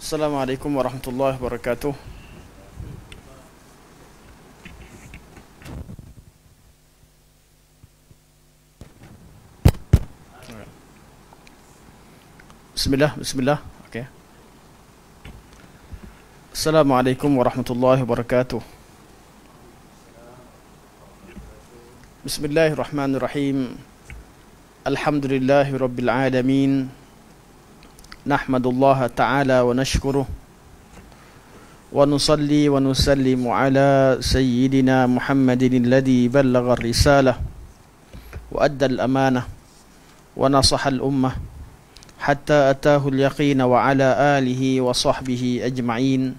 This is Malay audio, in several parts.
Assalamualaikum warahmatullahi wabarakatuh. Bismillah. Okay. Assalamualaikum warahmatullahi wabarakatuh. Bismillahirrahmanirrahim. Alhamdulillahi rabbil alamin. Nahmadullah ta'ala wa nashkuruh. Wa nusalli wa nusallimu ala sayyidina Muhammadin alladhi ballagha ar-risalah wa adda al-amanah wa nasaha al-ummah hatta atahu al-yaqin wa ala alihi wa sahbihi ajma'in.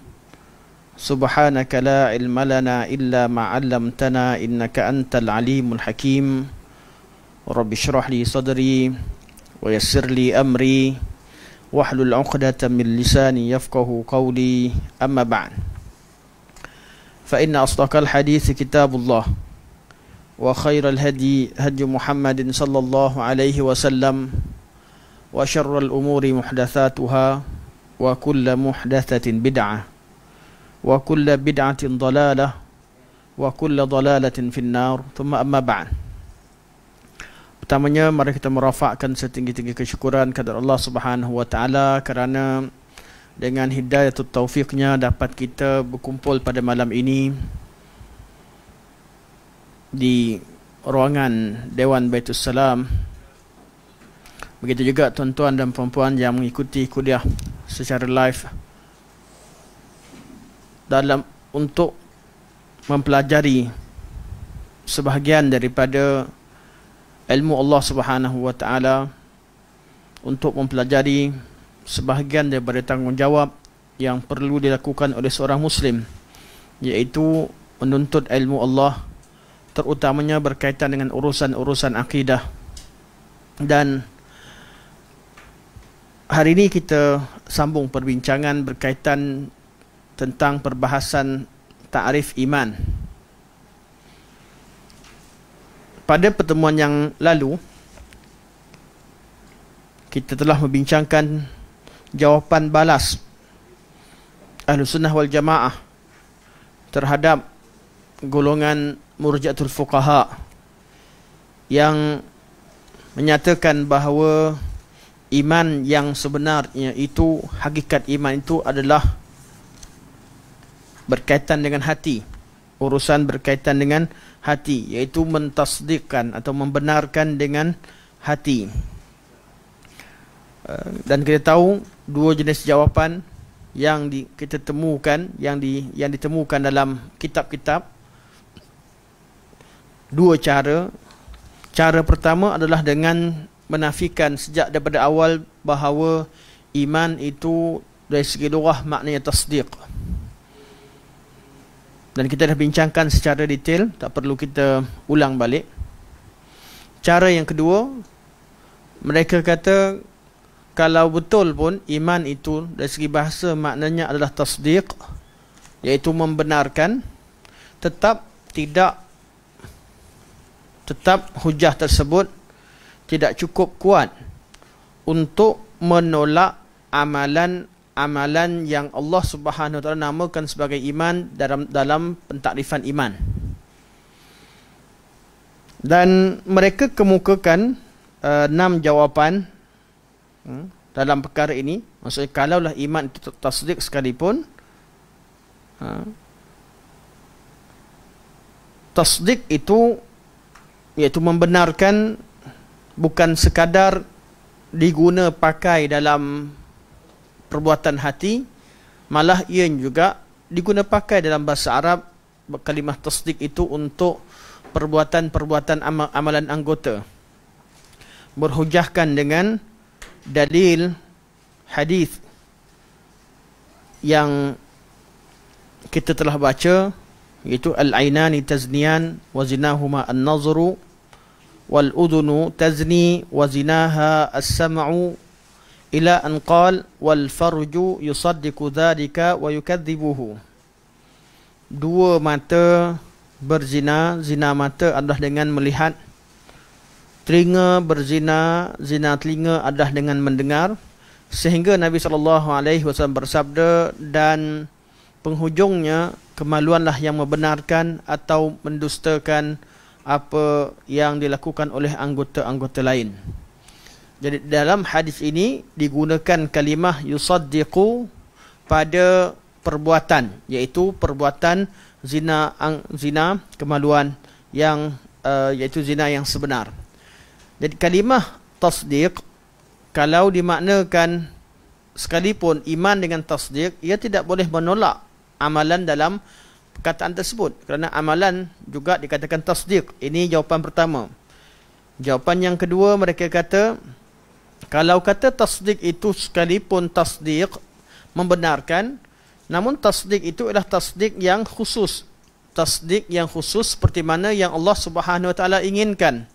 Subhanaka la ilma lana illa ma 'allamtana innaka antal alimul hakim. Rabbi shrah li sadri wa yassir li amri wahlul 'uqdatam min lisani yafqahu qawli. Amma ba'd. Fa inna asdaqal hadits kitabullah wa khairal hadi hadi Muhammadin sallallahu alaihi wasallam wa syarrul umuri muhdatsatuha wa kullu muhdatsatin bid'ah wa kullu bid'atin dhalalah wa kullu dhalalatin finnar. Thumma amma ba'd. Pertamanya, mari kita merafakkan setinggi-tinggi kesyukuran kepada Allah Subhanahu wa taala kerana dengan hidayah atau taufiknya dapat kita berkumpul pada malam ini di ruangan Dewan Baitul Salam. Begitu juga tuan-tuan dan puan-puan yang mengikuti kuliah secara live untuk mempelajari sebahagian daripada ilmu Allah Subhanahu wa taala, untuk mempelajari sebahagian daripada tanggungjawab yang perlu dilakukan oleh seorang muslim, iaitu menuntut ilmu Allah, terutamanya berkaitan dengan urusan-urusan akidah. Dan hari ini kita sambung perbincangan berkaitan tentang perbahasan ta'rif iman. Pada pertemuan yang lalu, kita telah membincangkan jawapan balas Ahlus Sunnah wal Jamaah terhadap golongan Murji'atul Fuqaha yang menyatakan bahawa iman yang sebenarnya itu, hakikat iman itu adalah berkaitan dengan hati, urusan berkaitan dengan hati, iaitu mentasdikkan atau membenarkan dengan hati. Dan kita tahu dua jenis jawapan yang kita temukan, yang ditemukan dalam kitab-kitab. Dua cara. Cara pertama adalah dengan menafikan sejak daripada awal bahawa iman itu dari segi lughah maknanya tasdiq. Dan kita dah bincangkan secara detail, tak perlu kita ulang balik. Cara yang kedua, mereka kata kalau betul pun iman itu dari segi bahasa maknanya adalah tasdiq, iaitu membenarkan, tetap hujah tersebut tidak cukup kuat untuk menolak amalan yang Allah Subhanahu wa taala namakan sebagai iman dalam pentakrifan iman. Dan mereka kemukakan 6 jawapan dalam perkara ini. Maksudnya kalaulah iman itu tasdik sekalipun, tasdik itu iaitu membenarkan, bukan sekadar diguna pakai dalam perbuatan hati, malah ia juga diguna pakai dalam bahasa Arab. Kalimah tasdik itu untuk perbuatan-perbuatan amalan anggota, berhujahkan dengan dalil hadis yang kita telah baca, iaitu al-ainani tazniyan wa zinahuma an-nazru wal udhunu tazni wa zinaha as-sam'u ila an qal wal farju yusaddiqu dhalika wa yukadzibuhu. Dua mata berzina, zina mata adalah dengan melihat. Telinga berzina, zina telinga adalah dengan mendengar. Sehingga Nabi SAW bersabda, dan penghujungnya kemaluanlah yang membenarkan atau mendustakan apa yang dilakukan oleh anggota-anggota lain. Jadi dalam hadis ini digunakan kalimah yusaddiqu pada perbuatan, iaitu perbuatan zina kemaluan yang iaitu zina yang sebenar. Jadi kalimah tasdiq kalau dimaknakan sekalipun iman dengan tasdiq, ia tidak boleh menolak amalan dalam perkataan tersebut, kerana amalan juga dikatakan tasdiq. Ini jawapan pertama. Jawapan yang kedua, mereka kata kalau kata tasdiq itu sekalipun tasdiq membenarkan, namun tasdiq itu adalah tasdiq yang khusus. Tasdiq yang khusus seperti mana yang Allah Subhanahu Wa Taala inginkan.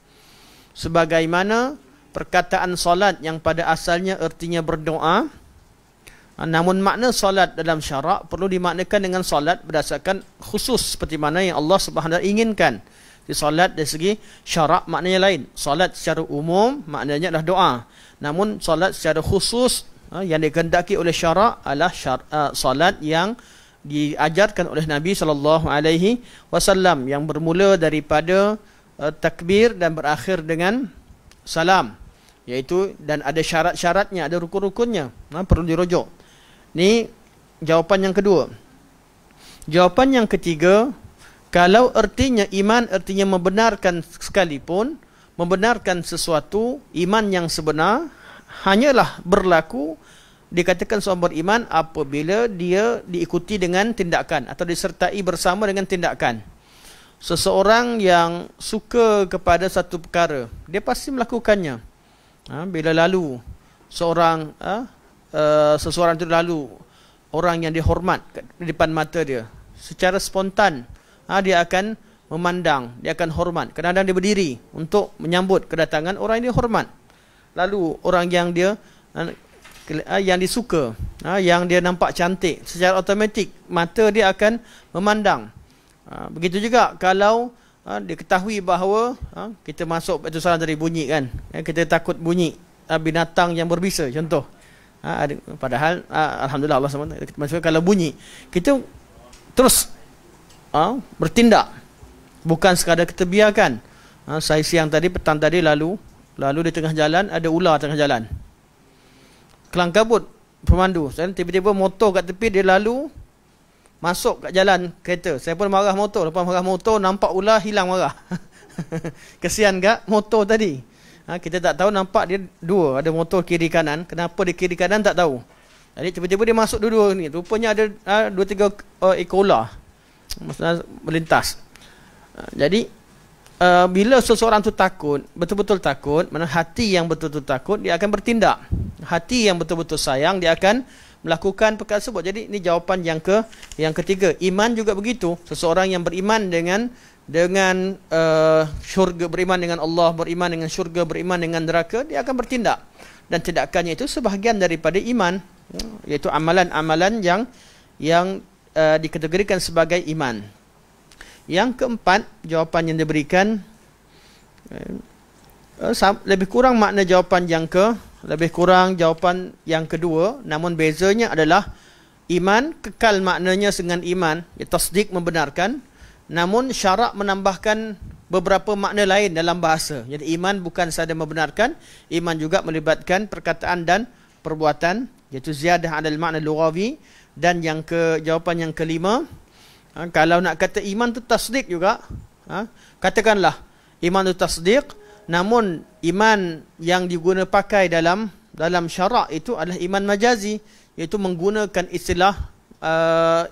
Sebagaimana perkataan solat yang pada asalnya artinya berdoa, namun makna solat dalam syarak perlu dimaknakan dengan solat berdasarkan khusus seperti mana yang Allah Subhanahu Wa Taala inginkan. Di solat dari segi syarak maknanya lain. Solat secara umum maknanya adalah doa. Namun solat secara khusus yang dikehendaki oleh syarak adalah solat yang diajarkan oleh Nabi SAW, yang bermula daripada takbir dan berakhir dengan salam, iaitu dan ada syarat-syaratnya, ada rukun-rukunnya, perlu dirujuk. Ni jawapan yang kedua. Jawapan yang ketiga, kalau artinya iman artinya membenarkan sekalipun, membenarkan sesuatu, iman yang sebenar hanyalah berlaku dikatakan seorang beriman apabila dia diikuti dengan tindakan atau disertai bersama dengan tindakan. Seseorang yang suka kepada satu perkara, dia pasti melakukannya. Bila lalu seseorang itu lalu orang yang dihormat di depan mata dia, secara spontan dia akan memandang, dia akan hormat. Kadang-kadang dia berdiri untuk menyambut kedatangan orang yang dihormat. Lalu orang yang dia yang disuka, yang dia nampak cantik, secara automatik mata dia akan memandang. Begitu juga kalau diketahui bahawa kita masuk batu salam dari bunyi kan, kita takut bunyi binatang yang berbisa contoh. Padahal alhamdulillah Allah SWT, maksudnya kalau bunyi kita terus bertindak, bukan sekadar kita biarkan. Saya siang tadi, petang tadi lalu di tengah jalan ada ular tengah jalan, kelang kabut pemandu, saya tiba-tiba motor kat tepi, dia lalu masuk kat jalan kereta. Saya pun marah motor. Lepas marah motor, nampak ular, hilang marah. Kesian kat motor tadi. Kita tak tahu, nampak dia dua, ada motor kiri kanan. Kenapa dia kiri kanan tak tahu. Jadi tiba-tiba dia masuk dua-dua ni. Rupanya ada 2-3 ekor ular maksudnya melintas. Jadi bila seseorang tu takut, betul-betul takut, mana hati yang betul-betul takut, dia akan bertindak. Hati yang betul-betul sayang, dia akan melakukan perkara tersebut. Jadi ini jawapan yang ketiga. Iman juga begitu. Seseorang yang beriman dengan syurga, beriman dengan Allah, beriman dengan syurga, beriman dengan neraka, dia akan bertindak. Dan tindakannya itu sebahagian daripada iman, iaitu amalan-amalan yang dikategorikan sebagai iman. Yang keempat, jawapan yang diberikan lebih kurang makna jawapan yang kedua, namun bezanya adalah iman kekal maknanya dengan iman, tasdik membenarkan, namun syarak menambahkan beberapa makna lain dalam bahasa. Jadi iman bukan sahaja membenarkan, iman juga melibatkan perkataan dan perbuatan, iaitu ziyadah alal makna lughawi. Dan jawapan yang kelima, kalau nak kata iman tu tasdik juga, katakanlah iman tu tasdik, namun iman yang diguna pakai dalam syarak itu adalah iman majazi, iaitu menggunakan istilah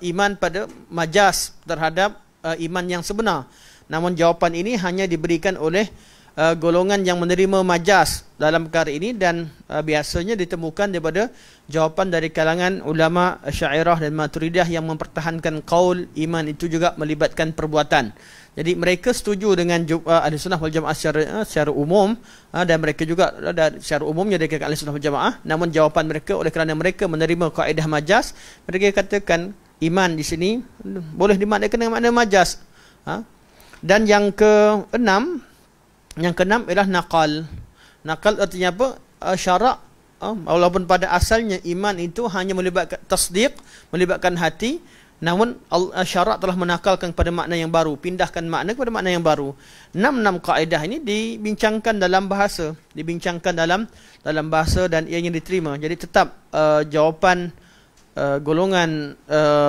iman pada majaz terhadap iman yang sebenar. Namun jawapan ini hanya diberikan oleh golongan yang menerima majaz dalam perkara ini, dan biasanya ditemukan daripada jawapan dari kalangan ulama Asy'ariyah dan Maturidiyah yang mempertahankan qaul iman itu juga melibatkan perbuatan. Jadi mereka setuju dengan Ahlussunnah wal Jamaah secara umum, dan mereka juga secara umumnya mereka Ahlussunnah wal Jamaah. Namun jawapan mereka, oleh kerana mereka menerima kaedah majaz, mereka katakan iman di sini boleh dimaknakan dengan makna majaz. Dan yang keenam ialah naqal. Naqal artinya apa? Syarak walaupun pada asalnya iman itu hanya melibatkan tasdiq, melibatkan hati, namun syarak telah menakalkan kepada makna yang baru, pindahkan makna kepada makna yang baru. 6 kaedah ini dibincangkan dalam bahasa, dalam bahasa dan ianya diterima. Jadi tetap jawapan golongan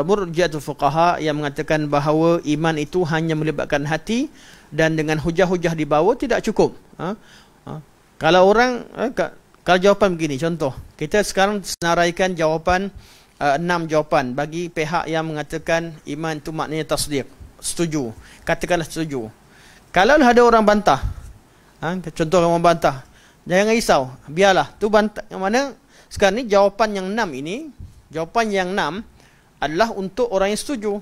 murji'atul fuqaha yang mengatakan bahawa iman itu hanya melibatkan hati dan dengan hujah-hujah di bawah tidak cukup. Kalau orang kalau jawapan begini, contoh, kita sekarang senaraikan jawapan 6 jawapan bagi pihak yang mengatakan iman itu maknanya tasdiq. Setuju. Katakanlah setuju. Kalau ada orang bantah, contoh orang bantah, jangan risau, biarlah. Tu bantah yang mana sekarang ni jawapan yang 6 ini, jawapan yang 6 adalah untuk orang yang setuju.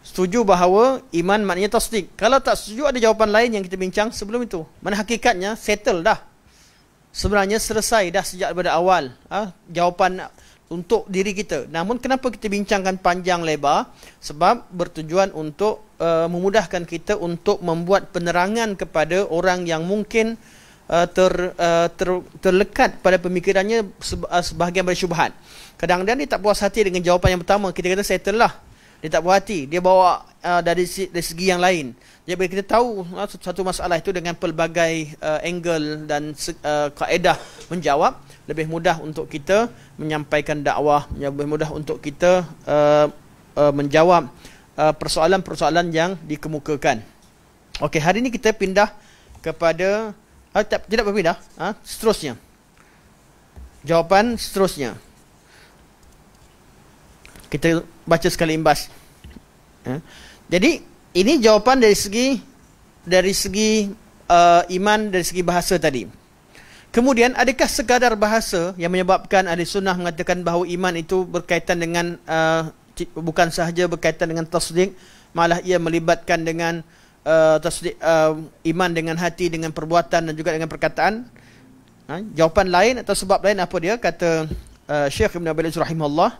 Setuju bahawa iman maknanya tasdiq. Kalau tak setuju, ada jawapan lain yang kita bincang sebelum itu. Mana hakikatnya settle dah. Sebenarnya selesai dah sejak daripada awal jawapan untuk diri kita. Namun kenapa kita bincangkan panjang lebar? Sebab bertujuan untuk memudahkan kita untuk membuat penerangan kepada orang yang mungkin terlekat pada pemikirannya sebahagian dari syubhat. Kadang-kadang dia tak puas hati dengan jawapan yang pertama, kita kata settle lah. Dia tak puas hati, dia bawa dari segi yang lain. Jadi bila kita tahu satu masalah itu dengan pelbagai angle dan kaedah menjawab, lebih mudah untuk kita menyampaikan dakwah, lebih mudah untuk kita menjawab persoalan-persoalan yang dikemukakan. Okey, hari ini kita pindah kepada tidak berpindah, seterusnya. Jawapan seterusnya. Kita baca sekali imbas. Jadi ini jawapan dari segi iman, dari segi bahasa tadi. Kemudian adakah sekadar bahasa yang menyebabkan ahli sunnah mengatakan bahawa iman itu berkaitan dengan bukan sahaja berkaitan dengan tasdik, malah ia melibatkan dengan tasdik, iman dengan hati, dengan perbuatan dan juga dengan perkataan. Jawapan lain atau sebab lain apa dia? Kata Syekh Ibn Abi rahimahullah,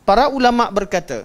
para ulama berkata,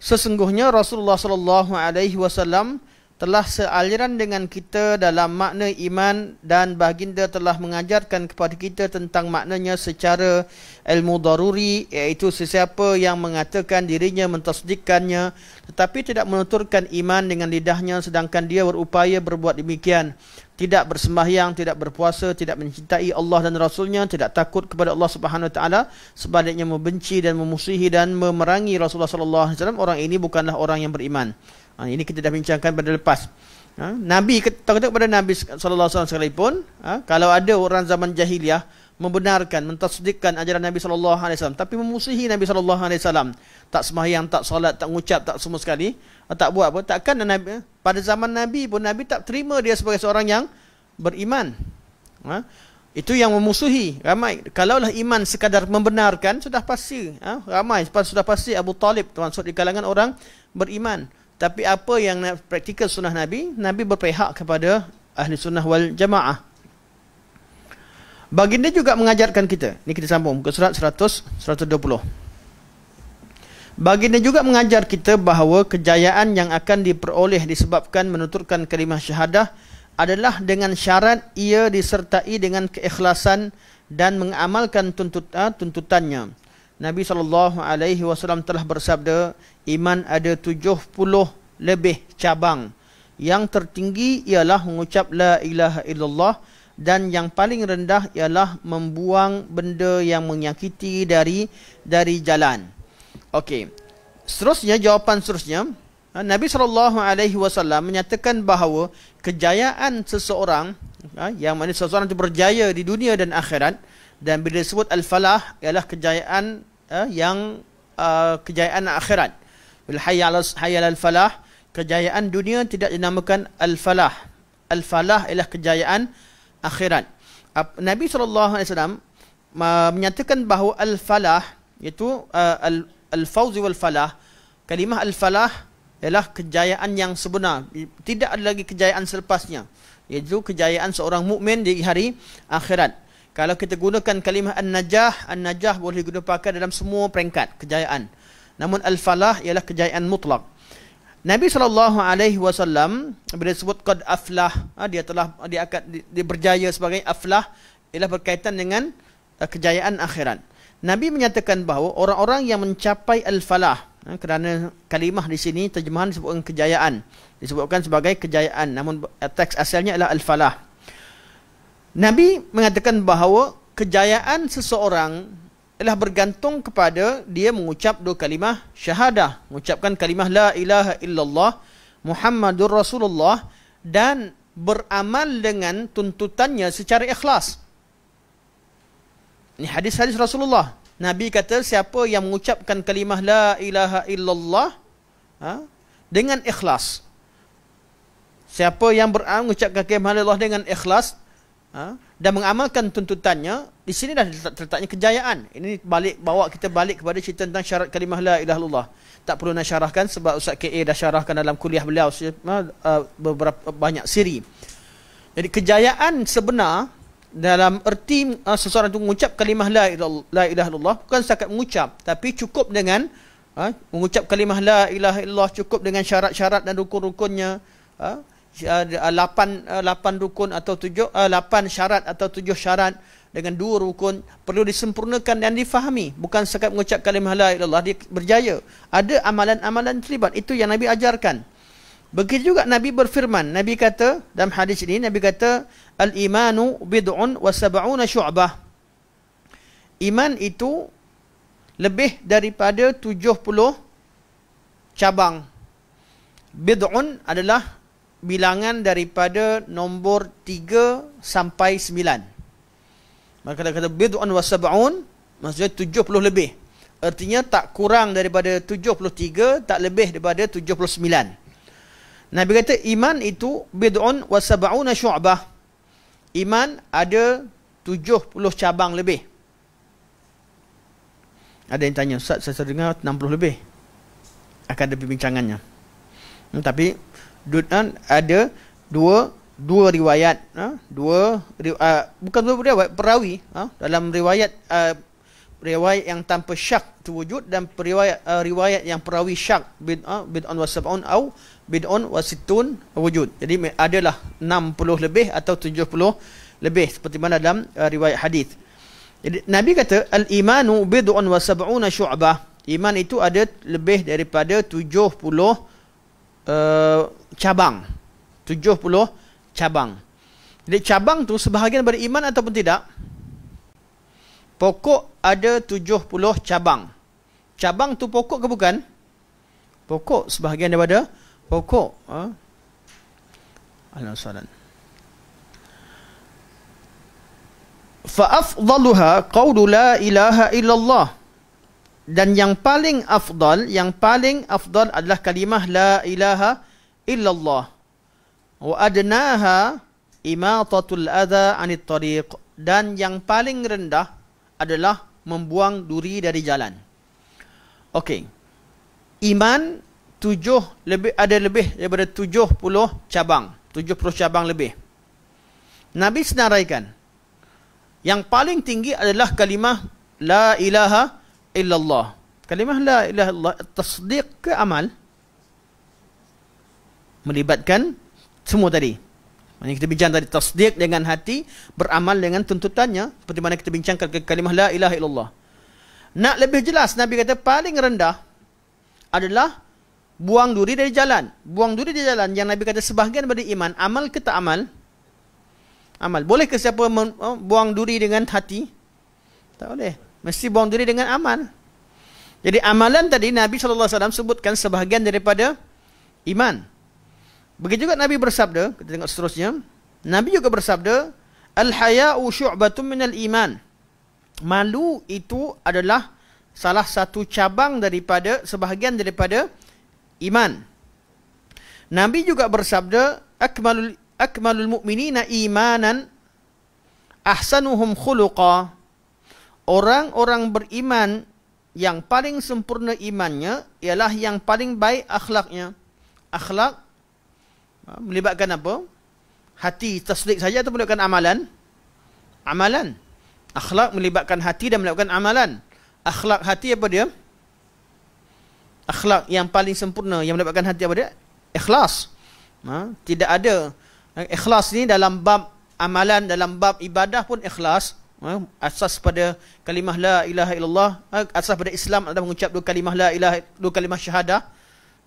sesungguhnya Rasulullah sallallahu alaihi wasallam telah sealiran dengan kita dalam makna iman dan baginda telah mengajarkan kepada kita tentang maknanya secara ilmu daruri, iaitu sesiapa yang mengatakan dirinya mentasdikkannya tetapi tidak menuturkan iman dengan lidahnya sedangkan dia berupaya berbuat demikian, tidak bersembahyang, tidak berpuasa, tidak mencintai Allah dan Rasulnya, tidak takut kepada Allah Subhanahu Wa Taala, sebaliknya membenci dan memusuhi dan memerangi Rasulullah sallallahu alaihi wasallam, orang ini bukanlah orang yang beriman. Ini kita dah bincangkan pada lepas. Nabi kata kepada Nabi sallallahu alaihi wasallam sekalipun, kalau ada orang zaman jahiliah membenarkan, mentasdikkan ajaran Nabi sallallahu alaihi wasallam tapi memusuhi Nabi sallallahu alaihi wasallam, tak sembahyang, tak solat, tak mengucap, tak semua sekali, tak buat apa, takkan Nabi pada zaman Nabi pun Nabi tak terima dia sebagai seorang yang beriman. Itu yang memusuhi ramai. Kalaulah iman sekadar membenarkan, sudah pasti ramai sudah pasti Abu Talib termasuk di kalangan orang beriman. Tapi apa yang praktikal sunnah Nabi, Nabi berpihak kepada ahli sunnah wal jamaah. Baginda juga mengajarkan kita, ni kita sambung muka surat 120. Baginda juga mengajar kita bahawa kejayaan yang akan diperoleh disebabkan menuturkan kalimah syahadah adalah dengan syarat ia disertai dengan keikhlasan dan mengamalkan tuntutannya. Nabi SAW telah bersabda, iman ada 70 lebih cabang. Yang tertinggi ialah mengucap la ilaha illallah dan yang paling rendah ialah membuang benda yang menyakiti dari jalan. Okey. Seterusnya, jawapan seterusnya, Nabi SAW menyatakan bahawa kejayaan seseorang, yang mana seseorang itu berjaya di dunia dan akhirat, dan bila disebut al-falah ialah kejayaan kejayaan akhirat. Bila hayya al-falah, kejayaan dunia tidak dinamakan al-falah. Al-falah ialah kejayaan akhirat. Nabi SAW menyatakan bahawa al-falah iaitu al-fawz wal falah. Kalimah al-falah ialah kejayaan yang sebenar. Tidak ada lagi kejayaan selepasnya. Iaitu kejayaan seorang mukmin di hari akhirat. Kalau kita gunakan kalimah an-najah boleh digunakan dalam semua peringkat kejayaan. Namun al-falah ialah kejayaan mutlak. Nabi SAW bila sebut qad aflah, dia berjaya sebagai aflah, ialah berkaitan dengan kejayaan akhirat. Nabi menyatakan bahawa orang-orang yang mencapai al-falah, kerana kalimah di sini terjemahan disebutkan kejayaan, disebutkan sebagai kejayaan, namun teks asalnya adalah al-falah. Nabi mengatakan bahawa kejayaan seseorang ialah bergantung kepada dia mengucap dua kalimah syahadah, mengucapkan kalimah la ilaha illallah Muhammadur Rasulullah, dan beramal dengan tuntutannya secara ikhlas. Ini hadis-hadis Rasulullah. Nabi kata siapa yang mengucapkan kalimah la ilaha illallah dengan ikhlas, siapa yang mengucapkan kalimah la ilaha illallah dengan ikhlas dan mengamalkan tuntutannya, di sini dah terletaknya kejayaan. Ini bawa kita balik kepada cerita tentang syarat kalimah la ilaha illallah. Tak perlu nak syarahkan sebab Ustaz KA dah syarahkan dalam kuliah beliau beberapa banyak siri. Jadi kejayaan sebenar dalam erti seseorang itu mengucap kalimah la ilaha illallah bukan setakat mengucap, tapi cukup dengan mengucap kalimah la ilaha illallah cukup dengan syarat-syarat dan rukun-rukunnya. 8 rukun atau 8 syarat atau 7 syarat dengan 2 rukun perlu disempurnakan dan difahami. Bukan setakat mengucap kalimah la ilaha illallah dia berjaya. Ada amalan-amalan terlibat. Itu yang Nabi ajarkan. Begitu juga Nabi berfirman. Nabi kata dalam hadis ini, Nabi kata al-imanu bid'un wa sab'una syu'bah. Iman itu lebih daripada 70 cabang. Bid'un adalah bilangan daripada nombor 3 sampai 9. Maka kata bid'un wa sab'un maksudnya 70 lebih. Artinya tak kurang daripada 73, tak lebih daripada 79. Nabi kata iman itu bid'un wa sab'una syu'bah. Iman ada 70 cabang lebih. Ada yang tanya, Ustaz, saya dengar 60 lebih. Akan ada perbincangannya. Tapi ada dua riwayat, bukan dua riwayat, perawi dalam riwayat riwayat yang tanpa syak tu wujud, dan riwayat yang perawi syak bid'un wa sab'un atau bid'un wa sittun wujud. Jadi adalah 60 lebih atau 70 lebih seperti mana dalam riwayat hadis. Jadi Nabi kata al-imanu bid'un wa sab'una syu'bah. Iman itu ada lebih daripada 70 cabang. 70 cabang. Jadi cabang tu sebahagian daripada iman ataupun tidak? Pokok ada 70 cabang. Cabang tu pokok ke bukan? Pokok, sebahagian daripada pokok. Alhamdulillah. Fa-afdaluha qawlu la ilaha illallah. Dan yang paling afdal adalah kalimah la ilaha illallah. Wa adnaha imatatul adha 'anit tariq. Dan yang paling rendah adalah membuang duri dari jalan. Okey. Iman ada lebih daripada 70 cabang. 70 cabang lebih. Nabi senaraikan. Yang paling tinggi adalah kalimah la ilaha illallah. Kalimah la ilaha illallah tasdiq ke amal? Melibatkan semua tadi. Maksudnya kita bincang tadi tasdiq dengan hati, beramal dengan tuntutannya, seperti mana kita bincangkan ke kalimah la ilaha illallah. Nak lebih jelas, Nabi kata paling rendah adalah buang duri dari jalan. Buang duri dari jalan yang Nabi kata sebahagian daripada iman. Amal ke tak amal? Amal. Boleh ke siapa buang duri dengan hati? Tak boleh. Mesti buang duri dengan amal. Jadi amalan tadi Nabi SAW sebutkan sebahagian daripada iman. Begitu juga Nabi bersabda, kita tengok seterusnya. Nabi juga bersabda, al-haya'u syu'batun minal iman. Malu itu adalah salah satu cabang daripada, sebahagian daripada iman. Nabi juga bersabda, akmalul mu'minina imanan ahsanuhum khuluqa. Orang-orang beriman yang paling sempurna imannya ialah yang paling baik akhlaknya. Akhlak melibatkan apa? Hati tasdik saja atau melibatkan amalan? Amalan. Akhlak melibatkan hati dan melibatkan amalan. Akhlak hati apa dia? Akhlak yang paling sempurna yang melibatkan hati apa dia? Ikhlas. Tidak ada. Ikhlas ni dalam bab amalan, dalam bab ibadah pun ikhlas. Asas pada kalimah la ilaha illallah, asas pada Islam adalah mengucap dua kalimah la ilaha, dua kalimah syahadah,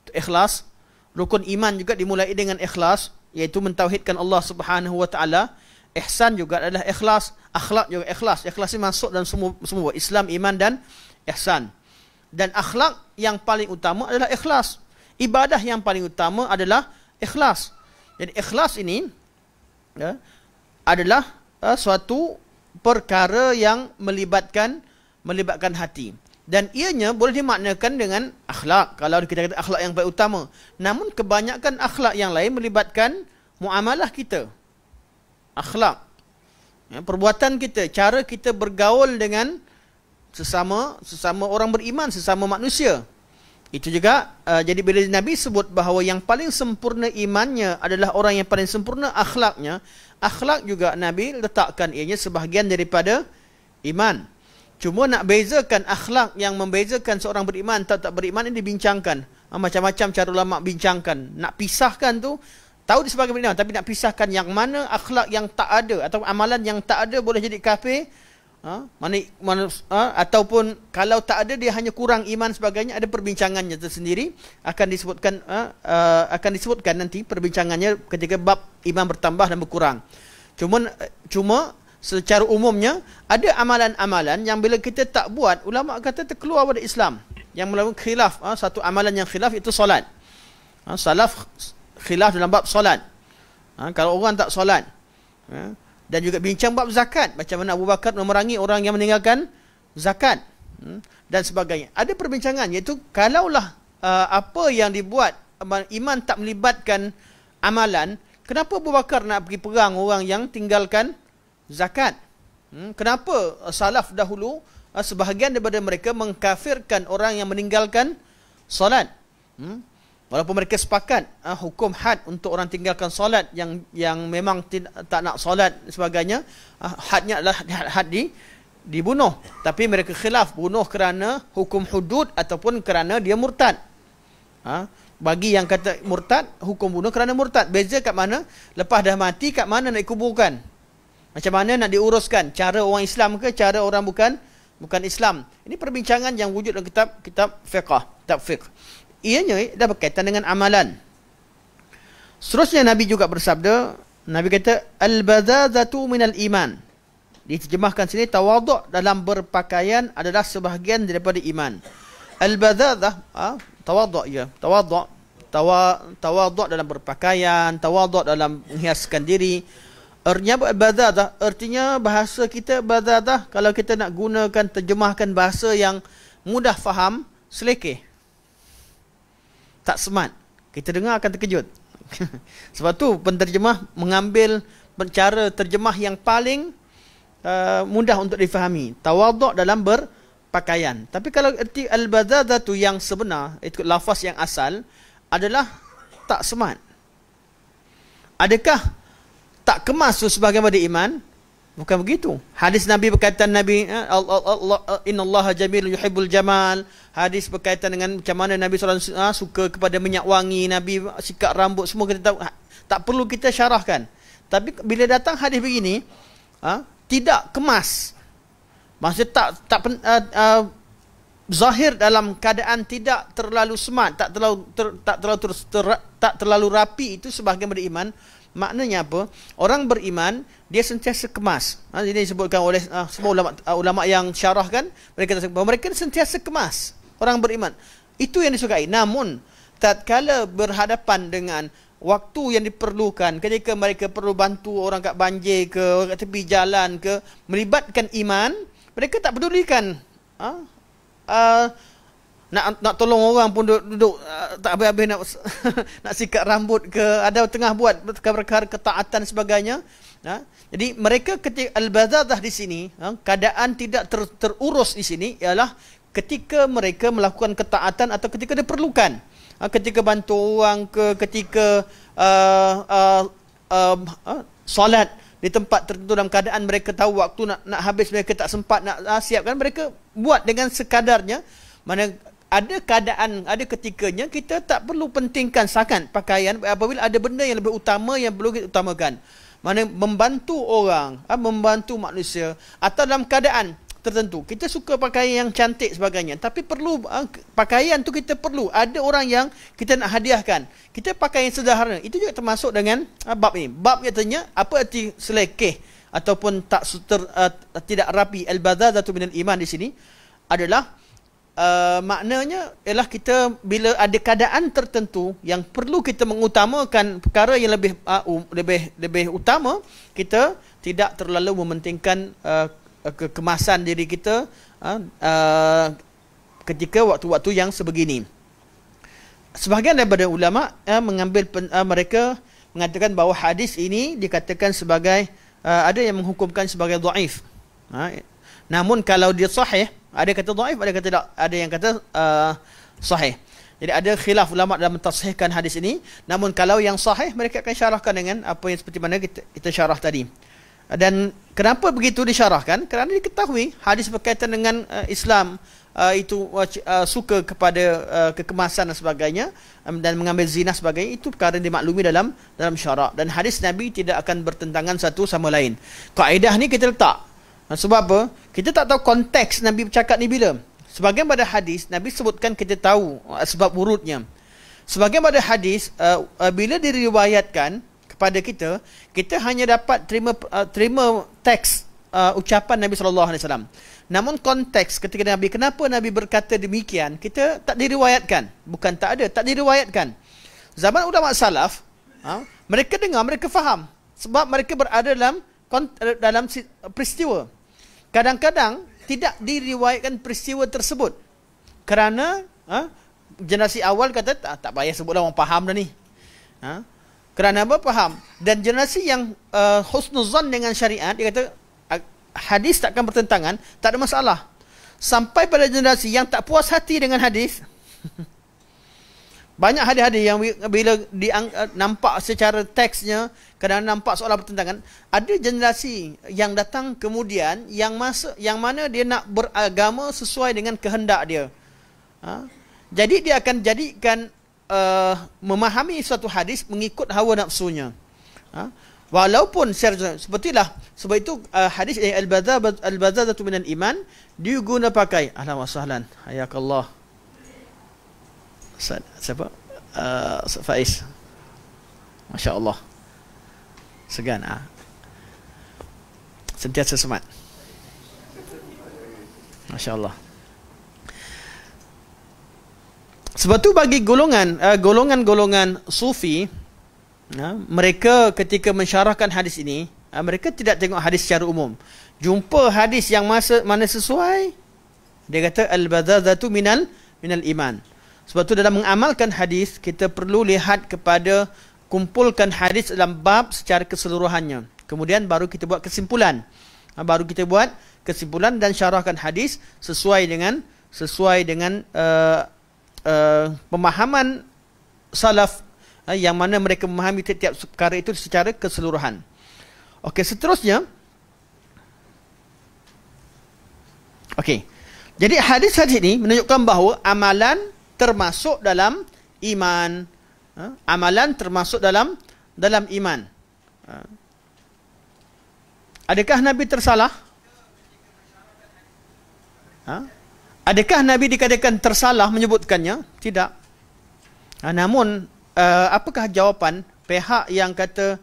ikhlas. Rukun iman juga dimulai dengan ikhlas, iaitu mentauhidkan Allah Subhanahu wa taala. Ihsan juga adalah ikhlas, akhlak juga ikhlas. Ikhlas ini masuk dalam semua Islam, iman dan ihsan. Dan akhlak yang paling utama adalah ikhlas. Ibadah yang paling utama adalah ikhlas. Jadi ikhlas ini adalah suatu perkara yang melibatkan hati. Dan ianya boleh dimaknakan dengan akhlak, kalau kita kata akhlak yang paling utama. Namun kebanyakan akhlak yang lain melibatkan muamalah kita. Akhlak, perbuatan kita, cara kita bergaul dengan sesama orang beriman, sesama manusia. Itu juga jadi bila Nabi sebut bahawa yang paling sempurna imannya adalah orang yang paling sempurna akhlaknya, akhlak juga Nabi letakkan ianya sebahagian daripada iman. Cuma nak bezakan akhlak yang membezakan seorang beriman atau tak beriman ini dibincangkan. Macam-macam cara ulama bincangkan. Nak pisahkan tu, tahu dia sebagai beriman, tapi nak pisahkan yang mana akhlak yang tak ada atau amalan yang tak ada boleh jadi kafir. Ataupun kalau tak ada dia hanya kurang iman sebagainya, ada perbincangannya tersendiri, akan disebutkan nanti perbincangannya ketika bab iman bertambah dan berkurang. Cuma secara umumnya ada amalan-amalan yang bila kita tak buat, ulama kata terkeluar pada Islam, yang melakukan khilaf. Satu amalan yang khilaf itu solat. Salaf khilaf dalam bab solat. Kalau orang tak solat, dan juga bincang bab zakat, macam mana Abu Bakar memerangi orang yang meninggalkan zakat, dan sebagainya. Ada perbincangan, iaitu kalaulah apa yang dibuat iman tak melibatkan amalan, kenapa Abu Bakar nak pergi perang orang yang tinggalkan zakat? Kenapa salaf dahulu sebahagian daripada mereka mengkafirkan orang yang meninggalkan solat? Walaupun mereka sepakat hukum had untuk orang tinggalkan solat yang memang tak nak solat sebagainya, hadnya adalah had dibunuh. Tapi mereka khilaf, bunuh kerana hukum hudud ataupun kerana dia murtad. Bagi yang kata murtad, hukum bunuh kerana murtad. Beza kat mana? Lepas dah mati, kat mana nak dikuburkan? Macam mana nak diuruskan? Cara orang Islam ke cara orang bukan Islam? Ini perbincangan yang wujud dalam kitab fiqh. Ianya dah berkaitan dengan amalan. Seterusnya Nabi juga bersabda, Nabi kata al-badadzatu minal iman. Diterjemahkan sini tawaduk dalam berpakaian adalah sebahagian daripada iman. Al-badadzah tawaduk ya, tawaduk dalam berpakaian, tawaduk dalam menghiaskan diri. Artinya bahasa kita badadah, kalau kita nak gunakan terjemahkan bahasa yang mudah faham, selekeh. Tak smart. Kita dengar akan terkejut. Sebab tu penterjemah mengambil cara terjemah yang paling mudah untuk difahami. Tawaduk dalam berpakaian. Tapi kalau erti al-badadzatu yang sebenar, itu lafaz yang asal, adalah tak smart. Adakah tak kemas tu sebagai iman? Bukan begitu. Hadis Nabi berkaitan Nabi innallaha jamilun yuhibbul jamal. Hadis berkaitan dengan macam mana Nabi SAW suka kepada minyak wangi, Nabi sikat rambut, semua kita tahu. Tak perlu kita syarahkan. Tapi bila datang hadis begini, tidak kemas. Maksudnya zahir dalam keadaan tidak terlalu smart, tak terlalu rapi, itu sebahagian beriman. Maknanya apa? Orang beriman dia sentiasa kemas. Ini disebutkan oleh semua ulama yang syarahkan, mereka sentiasa kemas. Orang beriman itu yang disukai. Namun tatkala berhadapan dengan waktu yang diperlukan, ketika mereka perlu bantu orang kat banjir ke, orang kat tepi jalan ke, melibatkan iman, mereka tak pedulikan. Nak tolong orang pun duduk tak habis-habis nak sikat rambut ke, ada tengah buat perkara ketaatan sebagainya. Jadi mereka ketika al-badadzah di sini, keadaan tidak terurus di sini ialah ketika mereka melakukan ketaatan atau ketika diperlukan. Ketika bantu orang ke, ketika solat di tempat tertentu dalam keadaan mereka tahu waktu nak habis, mereka tak sempat nak siapkan, mereka buat dengan sekadarnya. Mana ada keadaan, ada ketikanya kita tak perlu pentingkan sangat pakaian apabila ada benda yang lebih utama yang perlu kita utamakan. mana membantu orang, membantu manusia, atau dalam keadaan tertentu. Kita suka pakaian yang cantik sebagainya, tapi perlu pakaian tu kita perlu. Ada orang yang kita nak hadiahkan, kita pakai yang sederhana. Itu juga termasuk dengan bab ini. Bab katanya apa arti selekeh ataupun tidak rapi. Al-badhadatu minal iman di sini adalah maknanya ialah kita bila ada keadaan tertentu yang perlu kita mengutamakan perkara yang lebih utama, kita tidak terlalu mementingkan kekemasan diri kita ketika waktu-waktu yang sebegini. Sebahagian daripada ulama mereka mengatakan bahawa hadis ini dikatakan sebagai ada yang menghukumkan sebagai dhaif. Namun kalau dia sahih, ada kata dhaif, ada kata tak, ada yang kata sahih. Jadi ada khilaf ulama dalam mentasihkan hadis ini. Namun kalau yang sahih, mereka akan syarahkan dengan apa yang seperti mana kita syarah tadi. Dan kenapa begitu disyarahkan? Kerana diketahui hadis berkaitan dengan Islam itu suka kepada kekemasan dan sebagainya, dan mengambil zina sebagainya, itu perkara yang dimaklumi dalam syarak. Dan hadis Nabi tidak akan bertentangan satu sama lain. Kaedah ni kita letak. Sebab apa? Kita tak tahu konteks Nabi bercakap ni bila. Sebagian pada hadis Nabi sebutkan, kita tahu sebab urutnya. Sebagian pada hadis bila diriwayatkan kepada kita, kita hanya dapat terima teks ucapan Nabi SAW. Namun konteks ketika Nabi, kenapa Nabi berkata demikian, kita tak diriwayatkan. Bukan tak ada, tak diriwayatkan. Zaman ulama salaf, mereka dengar, mereka faham. Sebab mereka berada dalam peristiwa. Kadang-kadang tidak diriwayatkan peristiwa tersebut. Kerana generasi awal kata, tak payah sebutlah, orang faham dah ni. Kerana apa? Faham. Dan generasi yang husnuzan dengan syariat, dia kata hadis takkan bertentangan, tak ada masalah. Sampai pada generasi yang tak puas hati dengan hadis, banyak hadis-hadis yang bila nampak secara teksnya, kadang nampak seolah bertentangan. Ada generasi yang datang kemudian yang mana dia nak beragama sesuai dengan kehendak dia. Jadi dia akan jadikan memahami suatu hadis mengikut hawa nafsunya. Walaupun sepertilah, sebab itu hadis al-badhadatu minal iman diguna pakai. Ahlan wa sahlan, hayakallah. Siapa? Faiz. Masya Allah. Segan. Sentiasa semangat. Masya Allah. Sebab tu bagi golongan sufi, mereka ketika mensyarahkan hadis ini, mereka tidak tengok hadis secara umum. Jumpa hadis yang mana sesuai, dia kata al-badhadatu minal iman. Sebab tu dalam mengamalkan hadis, kita perlu lihat kepada, kumpulkan hadis dalam bab secara keseluruhannya. Kemudian baru kita buat kesimpulan. Dan syarahkan hadis sesuai dengan pemahaman salaf, yang mana mereka memahami setiap perkara itu secara keseluruhan. Okey, seterusnya. Okey. Jadi hadis-hadis ini menunjukkan bahawa amalan termasuk dalam iman. Amalan termasuk dalam iman. Adakah Nabi tersalah? Adakah Nabi dikatakan tersalah menyebutkannya? Tidak. Namun apakah jawapan pihak yang kata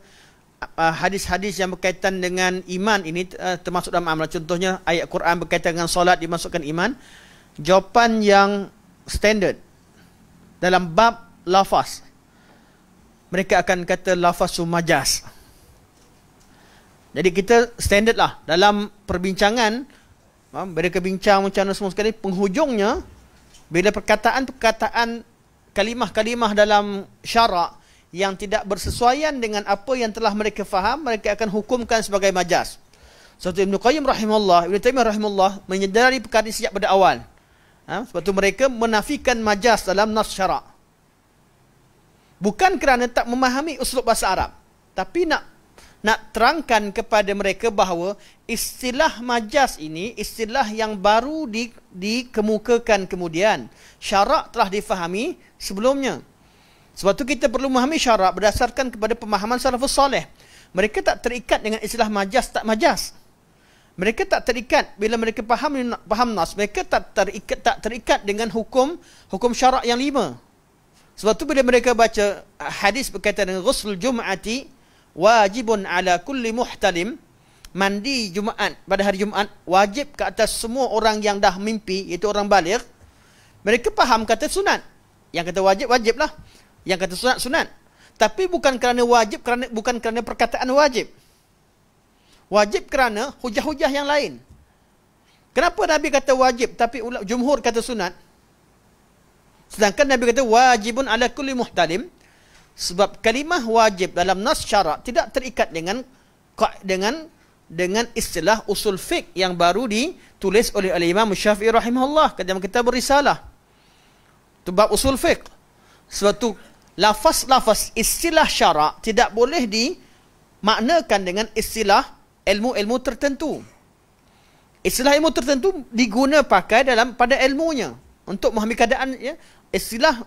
hadis-hadis yang berkaitan dengan iman ini termasuk dalam amalan? Contohnya ayat Quran berkaitan dengan solat dimasukkan iman. Jawapan yang standard dalam bab lafaz, mereka akan kata lafaz majaz. Jadi kita standard lah dalam perbincangan, mereka bincang macam mana semua sekali, penghujungnya bila perkataan kalimah-kalimah dalam syarak yang tidak bersesuaian dengan apa yang telah mereka faham, mereka akan hukumkan sebagai majaz. Sebab Ibn Qayyim rahimahullah, Ibn Taimiyah rahimahullah menyedari perkara ini sejak pada awal. Sebab itu mereka menafikan majaz dalam nas syarak. Bukan kerana tak memahami uslub bahasa Arab, tapi nak terangkan kepada mereka bahawa istilah majaz ini istilah yang baru dikemukakan kemudian. Syarak telah difahami sebelumnya. Sebab itu kita perlu memahami syarak berdasarkan kepada pemahaman salafus soleh. mereka tak terikat dengan istilah majas tak majas. Mereka tak terikat bila mereka faham nas, mereka tak terikat dengan hukum syarak yang 5. Sebab tu bila mereka baca hadis berkaitan dengan ghusl jum'ati wajibun ala kulli muhtalim, mandi Jumaat pada hari Jumaat wajib ke atas semua orang yang dah mimpi, iaitu orang baligh. Mereka faham kata sunat. Yang kata wajib, wajiblah. Yang kata sunat, sunat. Tapi bukan kerana wajib, bukan kerana perkataan wajib. Wajib kerana hujah-hujah yang lain. Kenapa Nabi kata wajib tapi jumhur kata sunat? Sedangkan Nabi kata wajibun ala kulli muhtalim. Sebab kalimah wajib dalam nas syarak tidak terikat dengan istilah usul fiqh yang baru ditulis oleh Imam Syafi'i rahimahullah dalam kitab Risalah. Itu bab usul fiqh. Sebab tu lafaz-lafaz istilah syarak tidak boleh dimaknakan dengan istilah ilmu-ilmu tertentu. Istilah ilmu tertentu diguna pakai pada ilmunya untuk memahami keadaan, ya. Istilah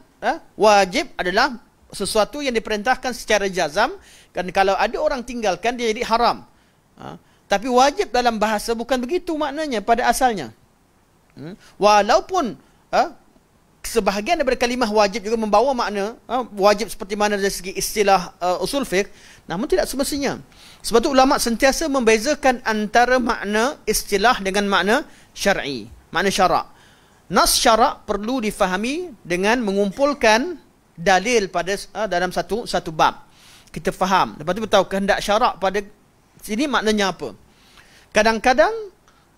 wajib adalah sesuatu yang diperintahkan secara jazam, dan kalau ada orang tinggalkan dia jadi haram. Tapi wajib dalam bahasa bukan begitu maknanya pada asalnya. Walaupun sebahagian daripada kalimah wajib juga membawa makna wajib seperti mana dari segi istilah usul fiqh, namun tidak semestinya. Sebab itu ulama sentiasa membezakan antara makna istilah dengan makna syar'i, makna syarak. Nas syarak perlu difahami dengan mengumpulkan dalil pada dalam satu bab. Kita faham, lepas tu tahu kehendak syarak pada sini maknanya apa. Kadang-kadang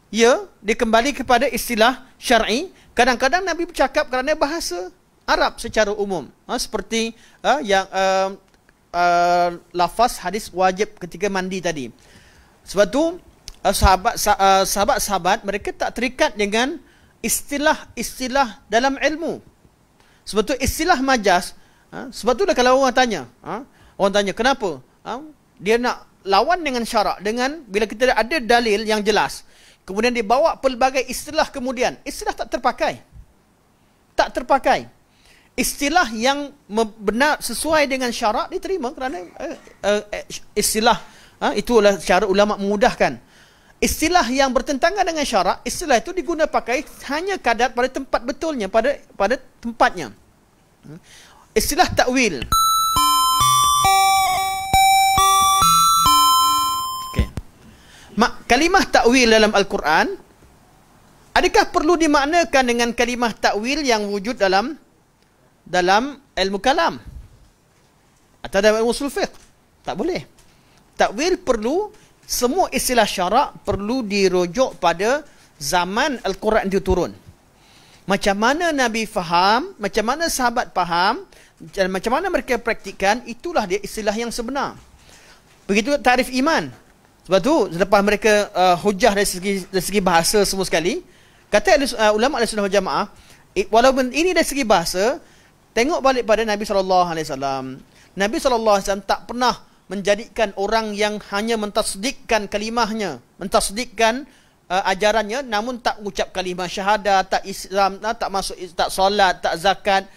dia kembali kepada istilah syar'i, kadang-kadang Nabi bercakap kerana bahasa Arab secara umum. Seperti yang lafaz hadis wajib ketika mandi tadi. Sebab tu sahabat-sahabat mereka tak terikat dengan istilah-istilah dalam ilmu. Sebab tu istilah majas, sebab tu kalau orang tanya kenapa dia nak lawan dengan syarak, dengan bila kita ada dalil yang jelas, kemudian dibawa pelbagai istilah, kemudian istilah tak terpakai. Istilah yang benar sesuai dengan syarak diterima kerana istilah itulah cara ulama memudahkan. Istilah yang bertentangan dengan syarak, istilah itu diguna pakai hanya kadar pada tempat betulnya, pada tempatnya. Istilah takwil. Okay. Kalimah takwil dalam Al-Quran, adakah perlu dimaknakan dengan kalimah takwil yang wujud dalam ilmu kalam atau dalam ilmu usul fiqh? Tak boleh. Takwil perlu, semua istilah syarak perlu dirujuk pada zaman Al-Quran itu turun. Macam mana Nabi faham, macam mana sahabat faham, dan macam mana mereka praktikkan, itulah dia istilah yang sebenar. Begitu tarif iman. Sebab tu selepas mereka hujah dari segi bahasa semua sekali, kata ulama Ahlussunnah wal Jamaah, walaupun ini dari segi bahasa, tengok balik pada Nabi SAW. Nabi SAW tak pernah menjadikan orang yang hanya mentasdikkan kalimahnya, mentasdikkan ajarannya, namun tak ucap kalimah syahadah, tak Islam, tak masuk, tak solat, tak zakat,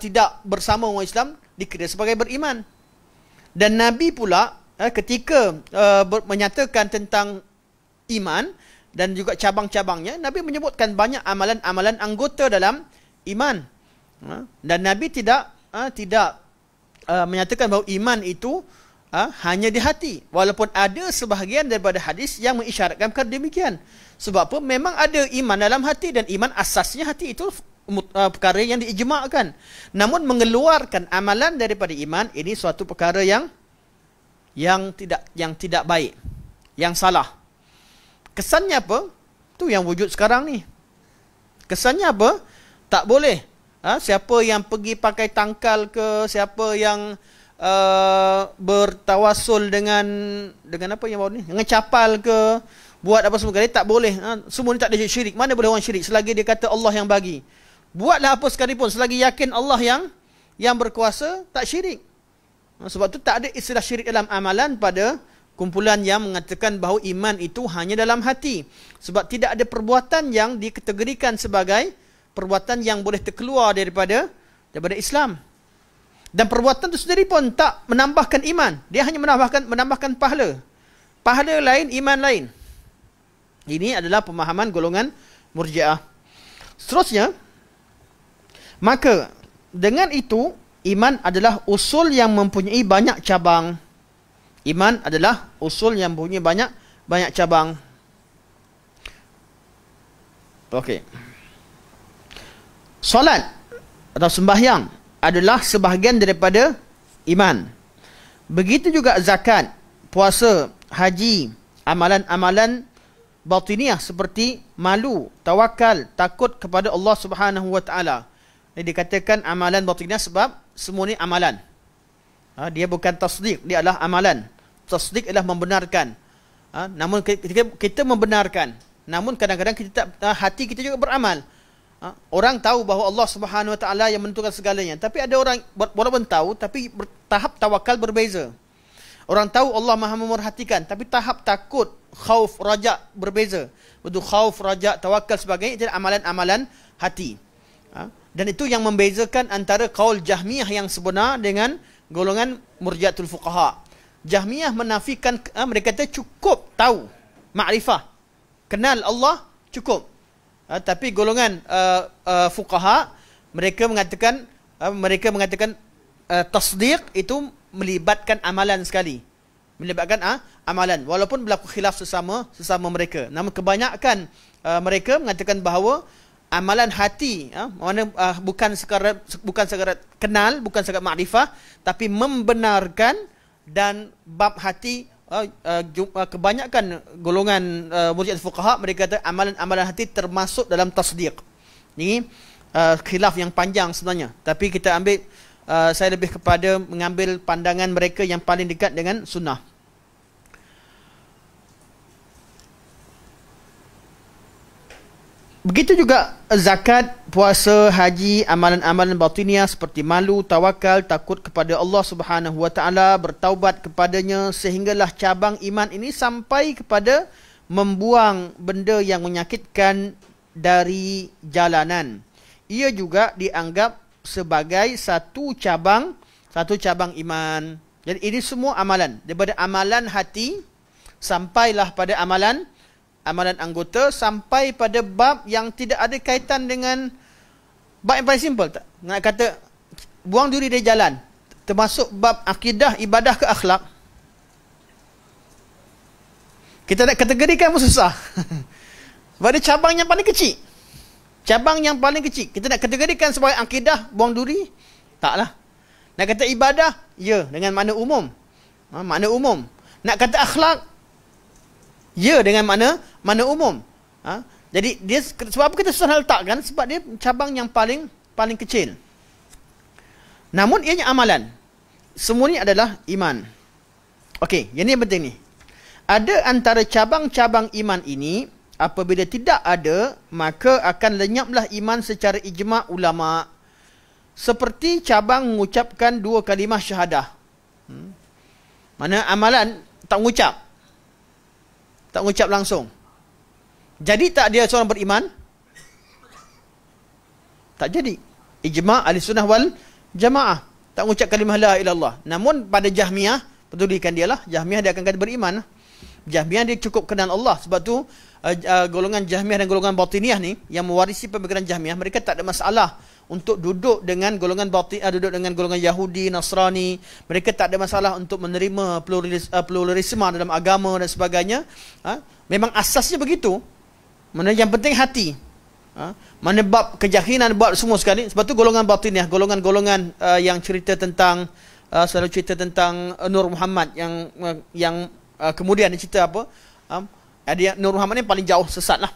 tidak bersama orang Islam, dikira sebagai beriman. Dan Nabi pula ketika menyatakan tentang iman dan juga cabang-cabangnya, Nabi menyebutkan banyak amalan-amalan anggota dalam iman. Dan Nabi tidak menyatakan bahawa iman itu hanya di hati, walaupun ada sebahagian daripada hadis yang mengisyaratkan perkara demikian. Sebab apa? Memang ada iman dalam hati, dan iman asasnya hati, itu perkara yang diijma'kan. Namun mengeluarkan amalan daripada iman, ini suatu perkara yang tidak baik, yang salah. Kesannya apa? Tu yang wujud sekarang ni. Kesannya apa? Tak boleh. Siapa yang pergi pakai tangkal ke, siapa yang bertawasul dengan apa yang baru ni, dengan capal ke, buat apa semua kali, tak boleh. Semua ni tak ada syirik. Mana boleh orang syirik selagi dia kata Allah yang bagi. Buatlah apa sekalipun selagi yakin Allah yang berkuasa, tak syirik. Sebab tu tak ada istilah syirik dalam amalan pada kumpulan yang mengatakan bahawa iman itu hanya dalam hati. Sebab tidak ada perbuatan yang dikategorikan sebagai perbuatan yang boleh terkeluar daripada Islam. Dan perbuatan itu sendiri pun tak menambahkan iman. Dia hanya menambahkan pahala. Pahala lain, iman lain. Ini adalah pemahaman golongan Murji'ah. Seterusnya, maka dengan itu, iman adalah usul yang mempunyai banyak cabang. Iman adalah usul yang mempunyai banyak cabang. Okey. Solat atau sembahyang adalah sebahagian daripada iman. Begitu juga zakat, puasa, haji, amalan-amalan batiniah seperti malu, tawakal, takut kepada Allah Subhanahu wa taala. Ini dikatakan amalan batiniah sebab semua ni amalan. Dia bukan tasdik, dia adalah amalan. Tasdik adalah membenarkan. Namun ketika kita membenarkan, namun kadang-kadang kita hati kita juga beramal. Orang tahu bahawa Allah Subhanahu wa taala yang menentukan segalanya, tapi ada orang walaupun tahu tapi tahap tawakal berbeza. Orang tahu Allah Maha memerhatikan, tapi tahap takut, khauf, raja berbeza. Betul, khauf, raja, tawakal sebagainya itu amalan-amalan hati. Dan itu yang membezakan antara kaul Jahmiyah yang sebenar dengan golongan Murji'atul Fuqaha. Jahmiyah menafikan, mereka kata cukup tahu, makrifah, kenal Allah cukup. Tapi golongan fuqaha mereka mengatakan tasdiq itu melibatkan amalan sekali. Melibatkan amalan walaupun berlaku khilaf sesama mereka. Namun kebanyakan mereka mengatakan bahawa amalan hati mana bukan sekadar kenal, bukan sekadar makrifah, tapi membenarkan. Dan bab hati kebanyakan golongan Murji'ah fuqaha mereka kata amalan-amalan hati termasuk dalam tasdiq. Ini khilaf yang panjang sebenarnya, tapi kita ambil saya lebih kepada mengambil pandangan mereka yang paling dekat dengan sunnah. Begitu juga zakat, puasa, haji, amalan-amalan batiniah seperti malu, tawakal, takut kepada Allah Subhanahu wa taala, bertaubat kepadanya, sehinggalah cabang iman ini sampai kepada membuang benda yang menyakitkan dari jalanan. Ia juga dianggap sebagai satu cabang iman. Jadi ini semua amalan, daripada amalan hati sampailah pada amalan anggota, sampai pada bab yang tidak ada kaitan dengan bab yang paling simple. Nak kata buang diri dari jalan, termasuk bab akidah, ibadah ke akhlak. Kita nak kategorikan pun susah. Sebab ada cabang yang paling kecil. Cabang yang paling kecil. Kita nak kategorikan sebagai akidah, buang duri? Taklah. Nak kata ibadah? Ya, dengan makna umum. Makna umum. Nak kata akhlak? Ya, dengan makna umum. Jadi dia sebab apa kita susah letakkan? Sebab dia cabang yang paling kecil. Namun ianya amalan. Semua ni adalah iman. Okey, yang ni penting ni. Ada antara cabang-cabang iman ini, apabila tidak ada, maka akan lenyaplah iman secara ijma' ulama. Seperti cabang mengucapkan 2 kalimah syahadah. Mana amalan tak mengucap. Tak mengucap langsung. Jadi tak dia seorang beriman? Tak jadi. Ijma' ahli sunnah wal jamaah. Tak mengucap kalimah la ilallah. Namun pada Jahmiyah, pedulikan dia lah. Jahmiyah dia akan kata beriman. Jahmiyah dia cukup kenal Allah. Sebab tu golongan Jahmiyah dan golongan Batiniyah ni yang mewarisi pemikiran Jahmiyah, mereka tak ada masalah untuk duduk dengan golongan duduk dengan golongan Yahudi, Nasrani. Mereka tak ada masalah untuk menerima pluralisme dalam agama dan sebagainya. Memang asasnya begitu. Mana yang penting hati. Mana bab kejahilan, bab semua sekali. Sebab tu golongan Batiniyah, golongan-golongan yang cerita tentang selalu cerita tentang Nur Muhammad yang kemudian dia cerita apa? Dia Nur Muhammad ni paling jauh sesat lah.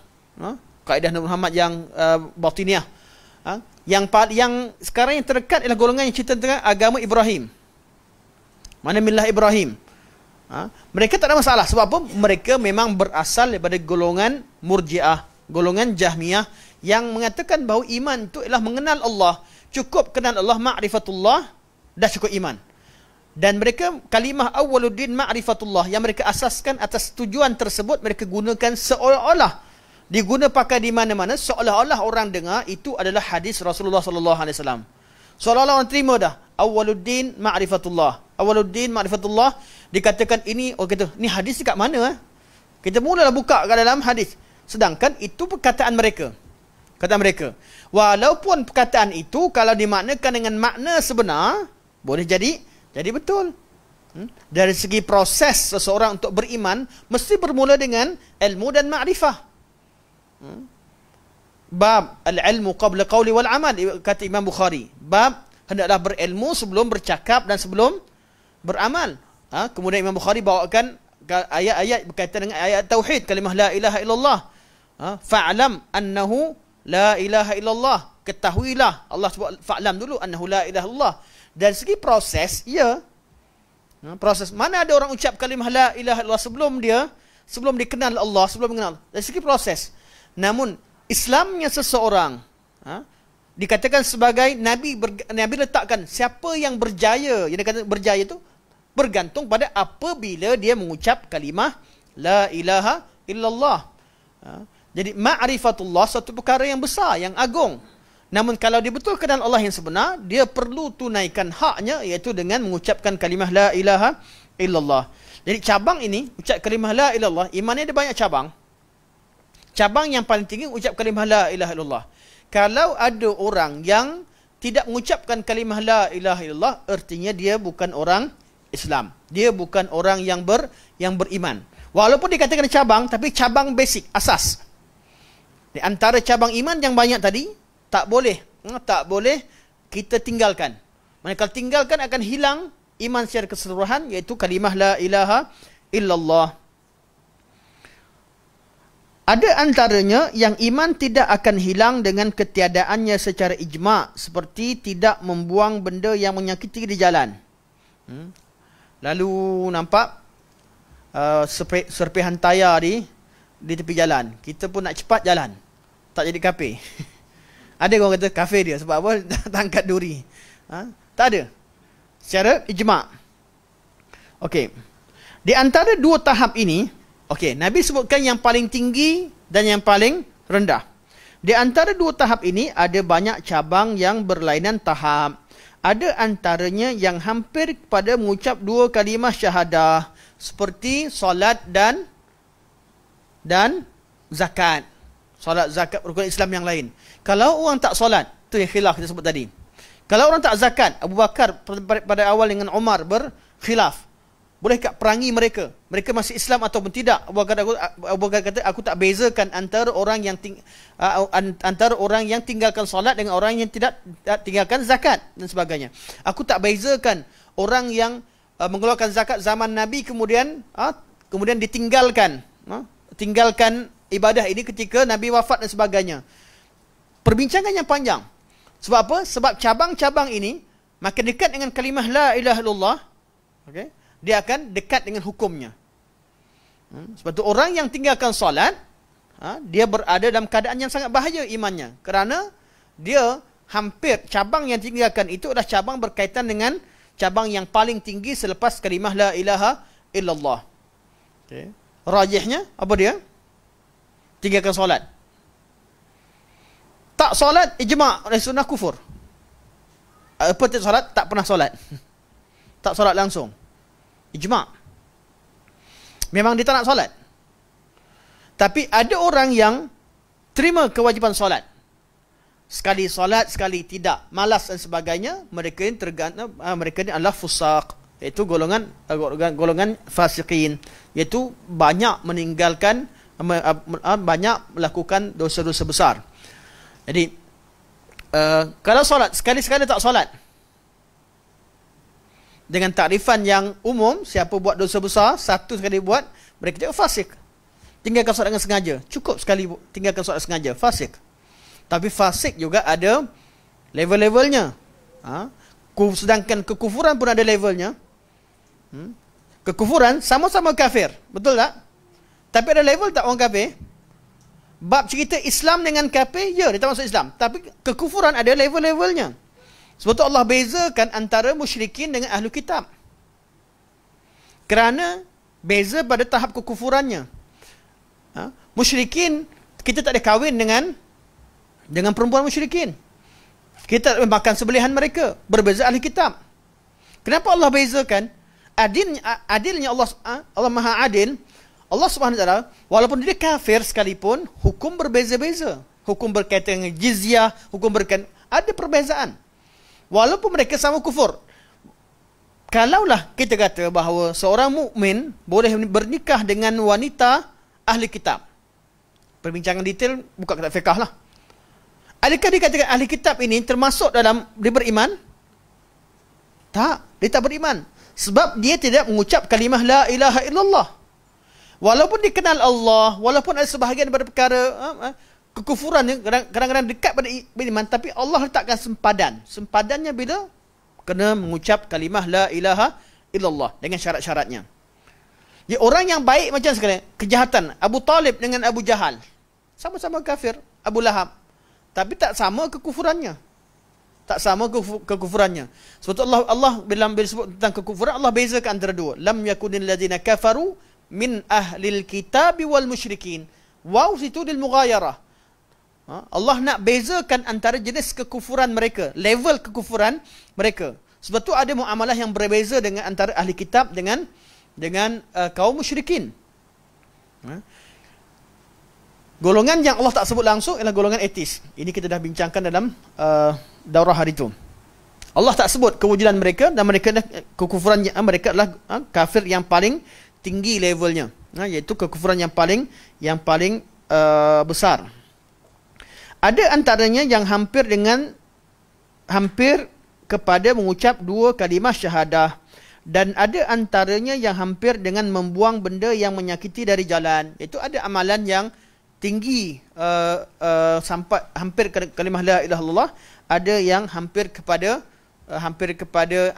Kaedah Nur Muhammad yang Batiniyah. Yang sekarang yang terdekat ialah golongan yang cerita tentang agama Ibrahim. Mana millah Ibrahim. Mereka tak ada masalah. Sebab apa? Mereka memang berasal daripada golongan Murji'ah, golongan Jahmiyah yang mengatakan bahawa iman itu ialah mengenal Allah. Cukup kenal Allah, ma'rifatullah, dah cukup iman. Dan mereka kalimah awwaluddin ma'rifatullah yang mereka asaskan atas tujuan tersebut, mereka gunakan seolah-olah diguna pakai di mana-mana, seolah-olah orang dengar itu adalah hadis Rasulullah sallallahu alaihi wasallam. Seolah-olah orang terima dah. Awwaluddin ma'rifatullah. Awwaluddin ma'rifatullah. Dikatakan ini, orang kata, ni hadis dekat mana? Kita mulalah buka kat dalam hadis. Sedangkan itu perkataan mereka. Perkataan mereka. Walaupun perkataan itu, kalau dimaknakan dengan makna sebenar, boleh jadi betul. Dari segi proses seseorang untuk beriman, mesti bermula dengan ilmu dan ma'rifah. Bab al-ilmu qabla qawli wal amal, kata Imam Bukhari. Bab hendaklah berilmu sebelum bercakap dan sebelum beramal. Kemudian Imam Bukhari bawakan ayat-ayat berkaitan dengan ayat tauhid, kalimah la ilaha illallah. Fa'lam annahu la ilaha illallah. Ketahuilah, Allah sebut fa'lam dulu, annahu la ilaha illallah. Dari segi proses, ya. Proses, mana ada orang ucap kalimah la ilaha illallah sebelum dikenal Allah, sebelum mengenal. Dari segi proses. Namun Islamnya seseorang dikatakan sebagai Nabi letakkan siapa yang berjaya. Yang dikatakan berjaya itu bergantung pada apabila dia mengucap kalimah la ilaha illallah. Jadi ma'rifatullah satu perkara yang besar, yang agung. Namun kalau dia betul kenal Allah yang sebenar, dia perlu tunaikan haknya, iaitu dengan mengucapkan kalimah la ilaha illallah. Jadi cabang ini, ucap kalimah la ilaha illallah, imannya ada banyak cabang. Cabang yang paling tinggi ucap kalimah la ilaha illallah. Kalau ada orang yang tidak mengucapkan kalimah la ilaha illallah, artinya dia bukan orang Islam. Dia bukan orang yang beriman. Walaupun dikatakan cabang, tapi cabang basic, asas. Di antara cabang iman yang banyak tadi, tak boleh kita tinggalkan. Kalau tinggalkan akan hilang iman secara keseluruhan, iaitu kalimah la ilaha illallah. Ada antaranya yang iman tidak akan hilang dengan ketiadaannya secara ijma', seperti tidak membuang benda yang menyakiti di jalan. Lalu nampak serpihan tayar di tepi jalan. Kita pun nak cepat jalan, tak jadi kafe. Ada orang kata kafe dia sebab apa? Tak angkat duri. Tak ada. Secara ijma'. Okey. Di antara dua tahap ini, Nabi sebutkan yang paling tinggi dan yang paling rendah. Di antara dua tahap ini ada banyak cabang yang berlainan tahap. Ada antaranya yang hampir pada mengucap dua kalimah syahadah, seperti solat dan zakat. Solat, zakat, rukun Islam yang lain. Kalau orang tak solat, tu yang khilaf kita sebut tadi. Kalau orang tak zakat, Abu Bakar pada awal dengan Umar berkhilaf. Bolehkah perangi mereka? Mereka masih Islam ataupun tidak? Abu Bakar kata, aku tak bezakan antara orang yang tinggalkan solat dengan orang yang tidak tinggalkan zakat dan sebagainya. Aku tak bezakan orang yang mengeluarkan zakat zaman Nabi kemudian ditinggalkan, tinggalkan ibadah ini ketika Nabi wafat dan sebagainya. Perbincangan yang panjang. Sebab apa? Sebab cabang-cabang ini makin dekat dengan kalimah la ilaha illallah, dia akan dekat dengan hukumnya. Sebab tu orang yang tinggalkan solat, dia berada dalam keadaan yang sangat bahaya imannya. Kerana dia hampir, cabang yang tinggalkan itu adalah cabang berkaitan dengan cabang yang paling tinggi selepas kalimah la ilaha illallah. Rajihnya, apa dia? Tinggalkan solat. Tak solat, ijma' oleh sunnah kufur. Apa tak solat? Tak pernah solat. Tak solat langsung. Ijma'. Memang dia tak nak solat. Tapi ada orang yang terima kewajipan solat. Sekali solat, sekali tidak. Malas dan sebagainya. Mereka ini adalah fusaq. Iaitu golongan fasiqin. Iaitu banyak meninggalkan, banyak melakukan dosa-dosa besar. Jadi, kalau solat, sekali-sekali tak solat. Dengan takrifan yang umum, siapa buat dosa besar, satu sekali buat, mereka cakap fasik. Tinggalkan solat dengan sengaja. Cukup sekali tinggalkan solat sengaja. Fasik. Tapi fasik juga ada level-levelnya. Sedangkan kekufuran pun ada levelnya. Kekufuran sama-sama kafir. Betul tak? Tapi ada level tak orang kafir? Bab cerita Islam dengan kafir, ya, dia tak masuk Islam. Tapi kekufuran ada level-levelnya. Sebab tu Allah bezakan antara musyrikin dengan ahlu kitab. Kerana beza pada tahap kekufurannya. Musyrikin, kita tak ada kahwin dengan perempuan musyrikin. Kita tak makan sebelihan mereka. Berbeza ahli kitab. Kenapa Allah bezakan? Adilnya Allah, Allah Maha Adil. Allah Subhanahu Wa Taala, walaupun dia kafir sekalipun, hukum berbeza-beza. Hukum berkaitan dengan jizyah, hukum berkaitan, ada perbezaan. Walaupun mereka sama kufur. Kalaulah kita kata bahawa seorang mukmin boleh bernikah dengan wanita ahli kitab. Perbincangan detail buka kitab fiqh lah. Adakah dikatakan ahli kitab ini termasuk dalam dia beriman? Tak, dia tak beriman. Sebab dia tidak mengucap kalimah la ilaha illallah. Walaupun dikenal Allah, walaupun ada sebahagian daripada perkara kekufuran yang kadang-kadang dekat pada beriman, tapi Allah letakkan sempadan. Sempadannya bila kena mengucap kalimah la ilaha illallah dengan syarat-syaratnya. Ya, orang yang baik macam sekarang, kejahatan Abu Talib dengan Abu Jahal, sama-sama kafir, Abu Lahab, tapi tak sama kekufurannya. Tak sama kekufurannya. Sebab Allah bila sebut tentang kekufuran, Allah bezakan antara dua. Lam yakunil ladzina kafaru min ahlil kitabi wal musyrikin. Waw situ lil mughayarah. Allah nak bezakan antara jenis kekufuran mereka, level kekufuran mereka. Sebab tu ada muamalah yang berbeza dengan antara ahli kitab dengan kaum musyrikin. Golongan yang Allah tak sebut langsung ialah golongan etis. Ini kita dah bincangkan dalam daurah hari itu. Allah tak sebut kewujudan mereka dan mereka kekufuran mereka adalah kafir yang paling tinggi levelnya, iaitu kekufuran yang paling besar. Ada antaranya yang hampir kepada mengucap dua kalimah syahadah, dan ada antaranya yang hampir dengan membuang benda yang menyakiti dari jalan. Iaitu ada amalan yang tinggi sampai hampir kalimah la ilaha illallah, ada yang hampir kepada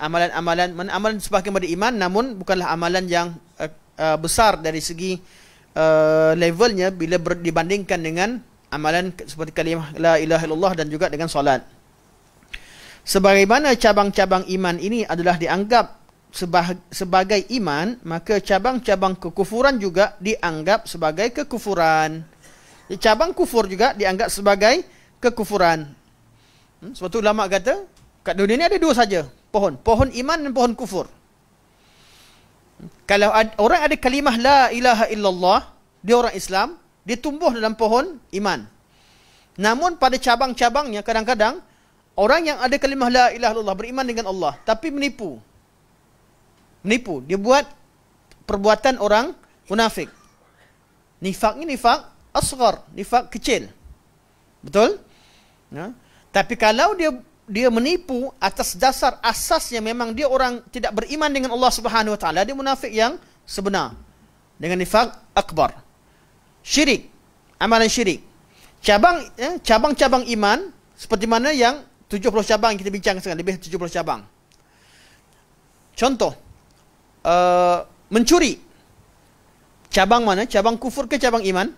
amalan sebahagian pada iman, namun bukanlah amalan yang besar dari segi levelnya bila dibandingkan dengan amalan seperti kalimah la ilaha illallah dan juga dengan solat. Sebagaimana cabang-cabang iman ini adalah dianggap sebagai iman, maka cabang-cabang kekufuran juga dianggap sebagai kekufuran. Cabang kufur juga dianggap sebagai kekufuran. Sebab tu ulama kata, kat dunia ni ada dua saja, pohon iman dan pohon kufur. Kalau orang ada kalimah la ilaha illallah, dia orang Islam, dia tumbuh dalam pohon iman. Namun pada cabang-cabangnya kadang-kadang orang yang ada kalimah la ilaha illallah, beriman dengan Allah, tapi menipu. Dia buat perbuatan orang munafik. Nifak ni nifak asghar, nifak kecil. Betul? Tapi kalau dia menipu atas dasar asasnya memang dia orang tidak beriman dengan Allah Subhanahu Wa Taala, dia munafik yang sebenar. Dengan nifak akbar. Syirik, amalan syirik. Cabang-cabang iman seperti mana yang 70 cabang yang kita bincangkan sekarang, lebih 70 cabang. Contoh, mencuri. Cabang mana? Cabang kufur ke cabang iman?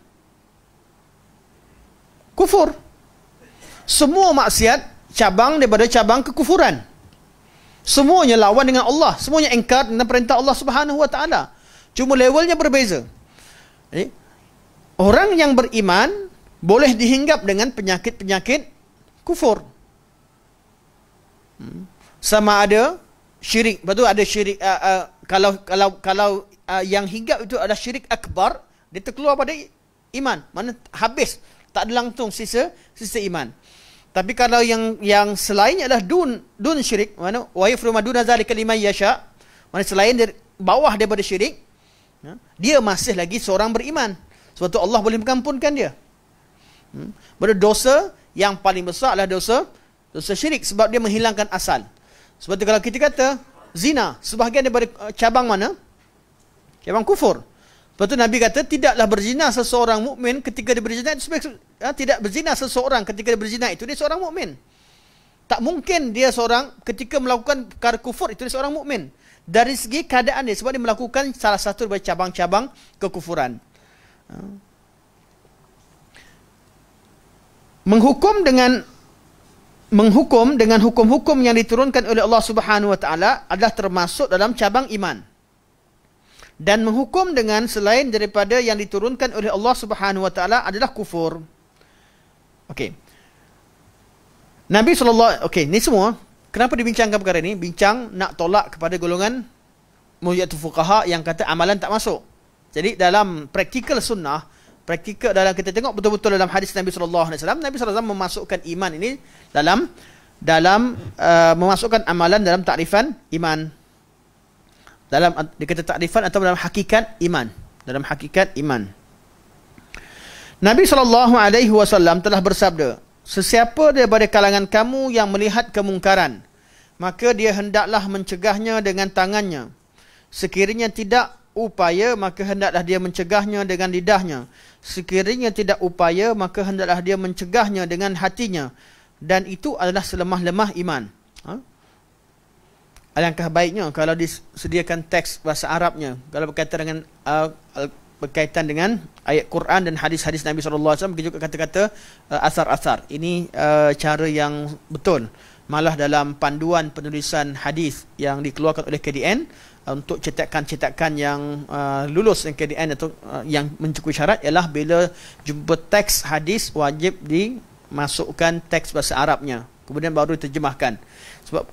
Kufur. Semua maksiat cabang daripada cabang kekufuran. Semuanya lawan dengan Allah, semuanya ingkar dengan perintah Allah Subhanahu Wa Taala. Cuma levelnya berbeza. Orang yang beriman boleh dihinggap dengan penyakit-penyakit kufur. Sama ada syirik, betul, ada syirik. Kalau yang hinggap itu adalah syirik akbar, dia terkeluar pada iman, mana habis, tak ada langsung sisa iman. Tapi kalau yang selainnya adalah dun syirik, mana wa yafruma duna zalika liman yasha, mana selain dari bawah daripada syirik, dia masih lagi seorang beriman. Sebab tu Allah boleh mengampunkan dia. Dosa yang paling besar adalah dosa syirik, sebab dia menghilangkan asal. Sebab tu kalau kita kata zina, sebahagian daripada cabang mana? Cabang kufur. Sebab tu Nabi kata tidaklah berzina seseorang mukmin ketika dia berzina itu tidak berzina seseorang ketika dia berzina itu dia seorang mukmin. Tak mungkin dia seorang ketika melakukan perkara kufur itu dia seorang mukmin. Dari segi keadaan dia, sebab dia melakukan salah satu daripada cabang-cabang kekufuran. Menghukum dengan hukum-hukum yang diturunkan oleh Allah Subhanahu Wa Taala adalah termasuk dalam cabang iman. Dan menghukum dengan selain daripada yang diturunkan oleh Allah Subhanahu Wa Taala adalah kufur. Okey. Nabi sallallahu, okey, ni semua Kenapa dibincangkan perkara ini? Bincang nak tolak kepada golongan murji'atul fuqaha yang kata amalan tak masuk. Jadi dalam praktikal sunnah, praktikal dalam kita tengok betul-betul dalam hadis Nabi sallallahu alaihi wasallam, Nabi sallallahu alaihi wasallam memasukkan iman ini dalam memasukkan amalan dalam takrifan iman. Dalam dikata takrifan atau dalam hakikat iman. Dalam hakikat iman. Nabi SAW telah bersabda, sesiapa daripada kalangan kamu yang melihat kemungkaran, maka dia hendaklah mencegahnya dengan tangannya. Sekiranya tidak upaya, maka hendaklah dia mencegahnya dengan lidahnya. Sekiranya tidak upaya, maka hendaklah dia mencegahnya dengan hatinya. Dan itu adalah selemah-lemah iman. Alangkah baiknya kalau disediakan teks bahasa Arabnya, kalau berkaitan dengan ayat Quran dan hadis-hadis Nabi SAW, juga kata-kata asar-asar. Ini cara yang betul. Malah dalam panduan penulisan hadis yang dikeluarkan oleh KDN untuk cetakan-cetakan yang lulus dengan KDN atau yang mencukupi syarat, ialah bila jumpa teks hadis wajib dimasukkan teks bahasa Arabnya, kemudian baru diterjemahkan. Sebab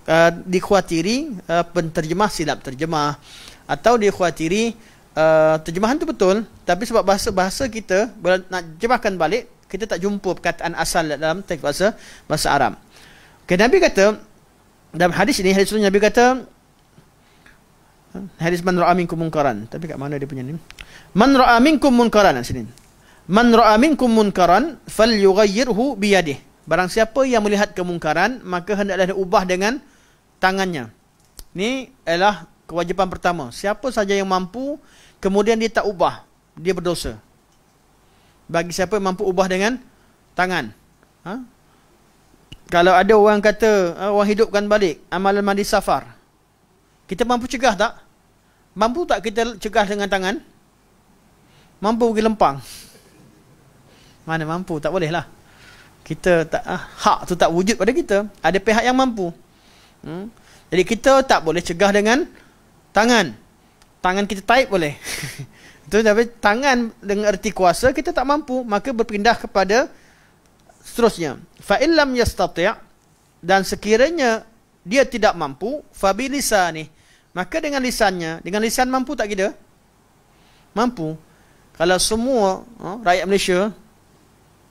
dikhawatiri penterjemah silap terjemah, atau dikhawatiri terjemahan tu betul, tapi sebab bahasa kita bila nak terjemahkan balik, kita tak jumpa perkataan asal dalam teks bahasa Arab. Okay, Nabi kata dalam hadis ini, hadis Nabi kata, hadis man ra'a minkum munkaran, tapi kat mana dia punya ni? Man ra'a minkum munkaran, sini. Man ra'a minkum munkaran falyughayyirhu biyadihi. Barang siapa yang melihat kemungkaran, maka hendaklah dia ubah dengan tangannya. Ini adalah kewajipan pertama. Siapa saja yang mampu kemudian dia tak ubah, dia berdosa. Bagi siapa yang mampu ubah dengan tangan. Kalau ada orang kata, orang hidupkan balik amalan mandi safar, kita mampu cegah tak? Mampu tak kita cegah dengan tangan? Mampu pergi lempang? Mana mampu? Tak boleh lah. Kita tak, hak tu tak wujud pada kita. Ada pihak yang mampu. Jadi kita tak boleh cegah dengan tangan. Tangan kita taip boleh. Itu tapi tangan dengan erti kuasa kita tak mampu, maka berpindah kepada seterusnya. Fa illam yastati', dan sekiranya dia tidak mampu, fa bilisani, maka dengan lisannya. Dengan lisan mampu tak kita? Mampu. Kalau semua rakyat Malaysia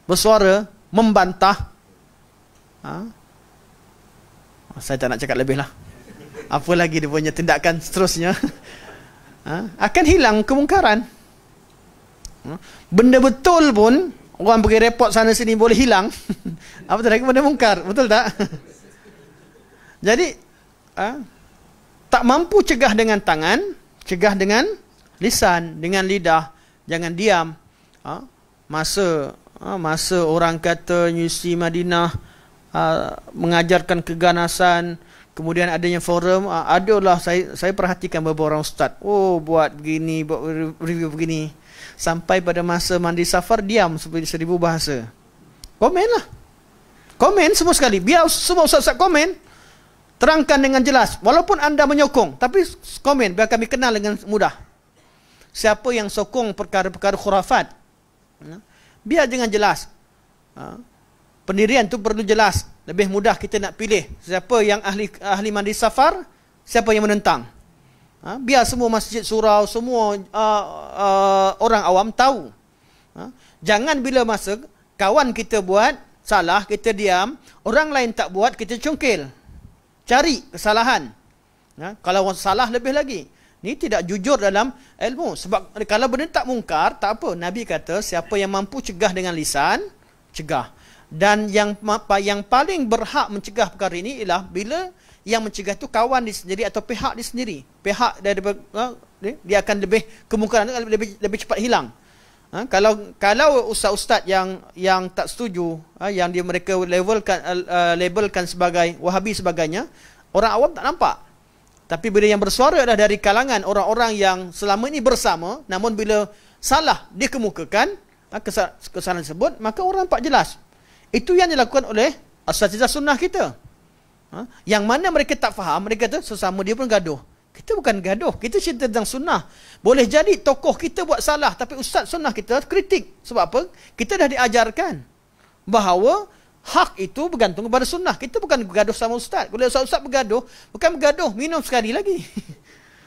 bersuara membantah, saya tak nak cakap lebih lah. Apa lagi dia punya tindakan seterusnya, akan hilang kemungkaran. Benda betul pun orang pergi report sana sini boleh hilang. Apa tu lagi benda mungkar, betul tak? Jadi tak mampu cegah dengan tangan, cegah dengan lisan, dengan lidah. Jangan diam. Masa orang kata Nyusi Madinah mengajarkan keganasan, kemudian adanya forum, adalah saya perhatikan beberapa orang ustaz, buat begini, buat review begini, sampai pada masa mandi safar diam seperti 1000 bahasa. Komen lah, komen semua sekali, biar semua ustaz-ustaz komen, terangkan dengan jelas, walaupun anda menyokong, tapi komen biar kami kenal dengan mudah. Siapa yang sokong perkara-perkara khurafat, biar jangan jelas. Pendirian tu perlu jelas. Lebih mudah kita nak pilih siapa yang ahli mandi safar, siapa yang menentang. Biar semua masjid surau, semua orang awam tahu. Jangan bila masa kawan kita buat salah, kita diam, orang lain tak buat, kita congkil. Cari kesalahan. Kalau orang salah lebih lagi. Ini tidak jujur dalam ilmu. Sebab kalau benda tak mungkar, tak apa. Nabi kata, siapa yang mampu cegah dengan lisan, cegah. Dan yang paling berhak mencegah perkara ini ialah bila yang mencegah itu kawan dia sendiri atau pihak dia sendiri. Pihak dia akan lebih, kemungkaran lebih cepat hilang. Kalau ustaz-ustaz yang tak setuju, yang mereka labelkan sebagai Wahabi sebagainya, orang awam tak nampak. Tapi bila yang bersuara adalah dari kalangan orang-orang yang selama ini bersama, namun bila salah dikemukakan, kesalahan tersebut, maka orang nampak jelas. Itu yang dilakukan oleh asatizah sunnah kita. Yang mana mereka tak faham, mereka kata sesama dia pun gaduh. Kita bukan gaduh, kita cerita tentang sunnah. Boleh jadi tokoh kita buat salah, tapi ustaz sunnah kita kritik. Sebab apa? Kita dah diajarkan bahawa Hak itu bergantung kepada sunnah. Kita bukan bergaduh sama ustaz. Kalau ustaz bergaduh, bukan bergaduh, minum sekali lagi.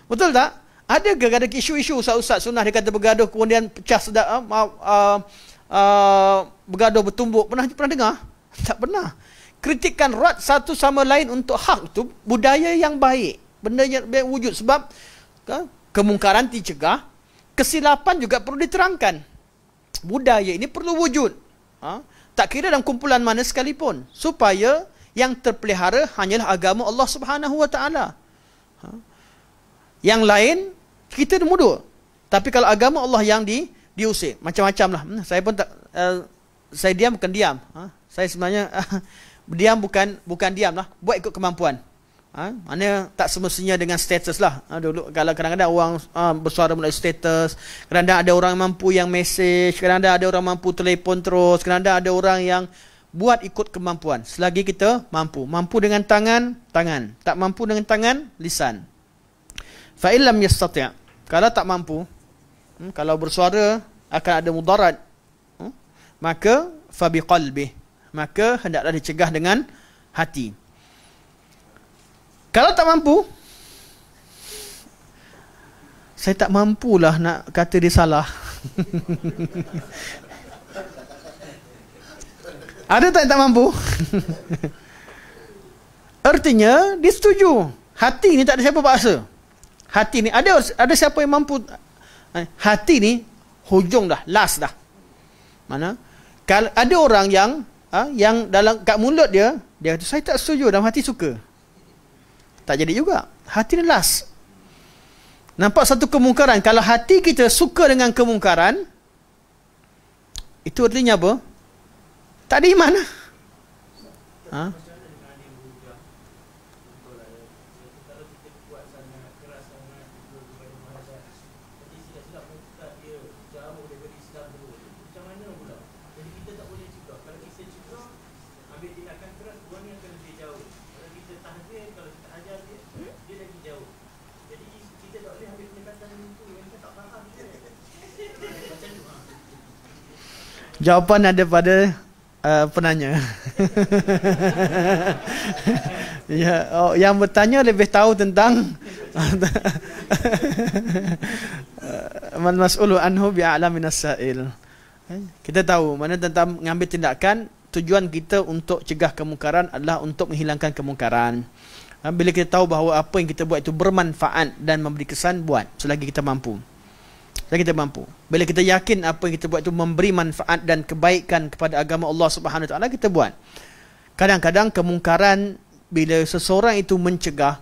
Betul tak? Ada ke ada isu-isu ustaz sunnah dia kata bergaduh kemudian pecah sedap bergaduh bertumbuk. Pernah dengar? Tak pernah. Kritikan erat satu sama lain untuk hak itu budaya yang baik. Benda yang wujud sebab kemungkaran dicegah, kesilapan juga perlu diterangkan. Budaya ini perlu wujud. Tak kira dalam kumpulan mana sekalipun, supaya yang terpelihara hanyalah agama Allah Subhanahu Wa Taala. Yang lain kita mundur. Tapi kalau agama Allah yang diusir, macam-macam lah. Saya pun tak, saya diam bukan diam. Saya sebenarnya diam bukan diam lah. Buat ikut kemampuan. Mana tak semestinya dengan status lah. Dulu kalau kadang-kadang orang bersuara melalui status, kadang-kadang ada orang mampu yang mesej, kadang-kadang ada orang mampu telefon terus, kadang-kadang ada orang yang buat ikut kemampuan. Selagi kita mampu dengan tangan, tak mampu dengan tangan, lisan. Fa illam yastati', kalau tak mampu, kalau bersuara akan ada mudarat, maka fa biqalbi, maka hendaklah dicegah dengan hati. Kalau tak mampu, saya tak mampulah nak kata dia salah. Ada tak yang tak mampu? Artinya dia setuju. Hati ni tak ada siapa paksa. Hati ni ada siapa yang mampu. Hati ni hujung dah, last dah. Mana? Kalau ada orang yang dalam kat mulut dia kata saya tak setuju, dalam hati suka. Tak jadi juga. Hati ni last. Nampak satu kemungkaran. Kalau hati kita suka dengan kemungkaran, itu artinya apa? Tak ada iman. Jawapan ada pada penanya. Ya, yang bertanya lebih tahu tentang man mas'ulu anhu bi'a'lam minas sa'il. Kita tahu mana tentang mengambil tindakan, tujuan kita untuk cegah kemungkaran adalah untuk menghilangkan kemungkaran. Bila kita tahu bahawa apa yang kita buat itu bermanfaat dan memberi kesan, buat selagi kita mampu. Bila kita yakin apa yang kita buat itu memberi manfaat dan kebaikan kepada agama Allah Subhanahu Wa Taala, kita buat. Kadang-kadang kemungkaran bila seseorang itu mencegah,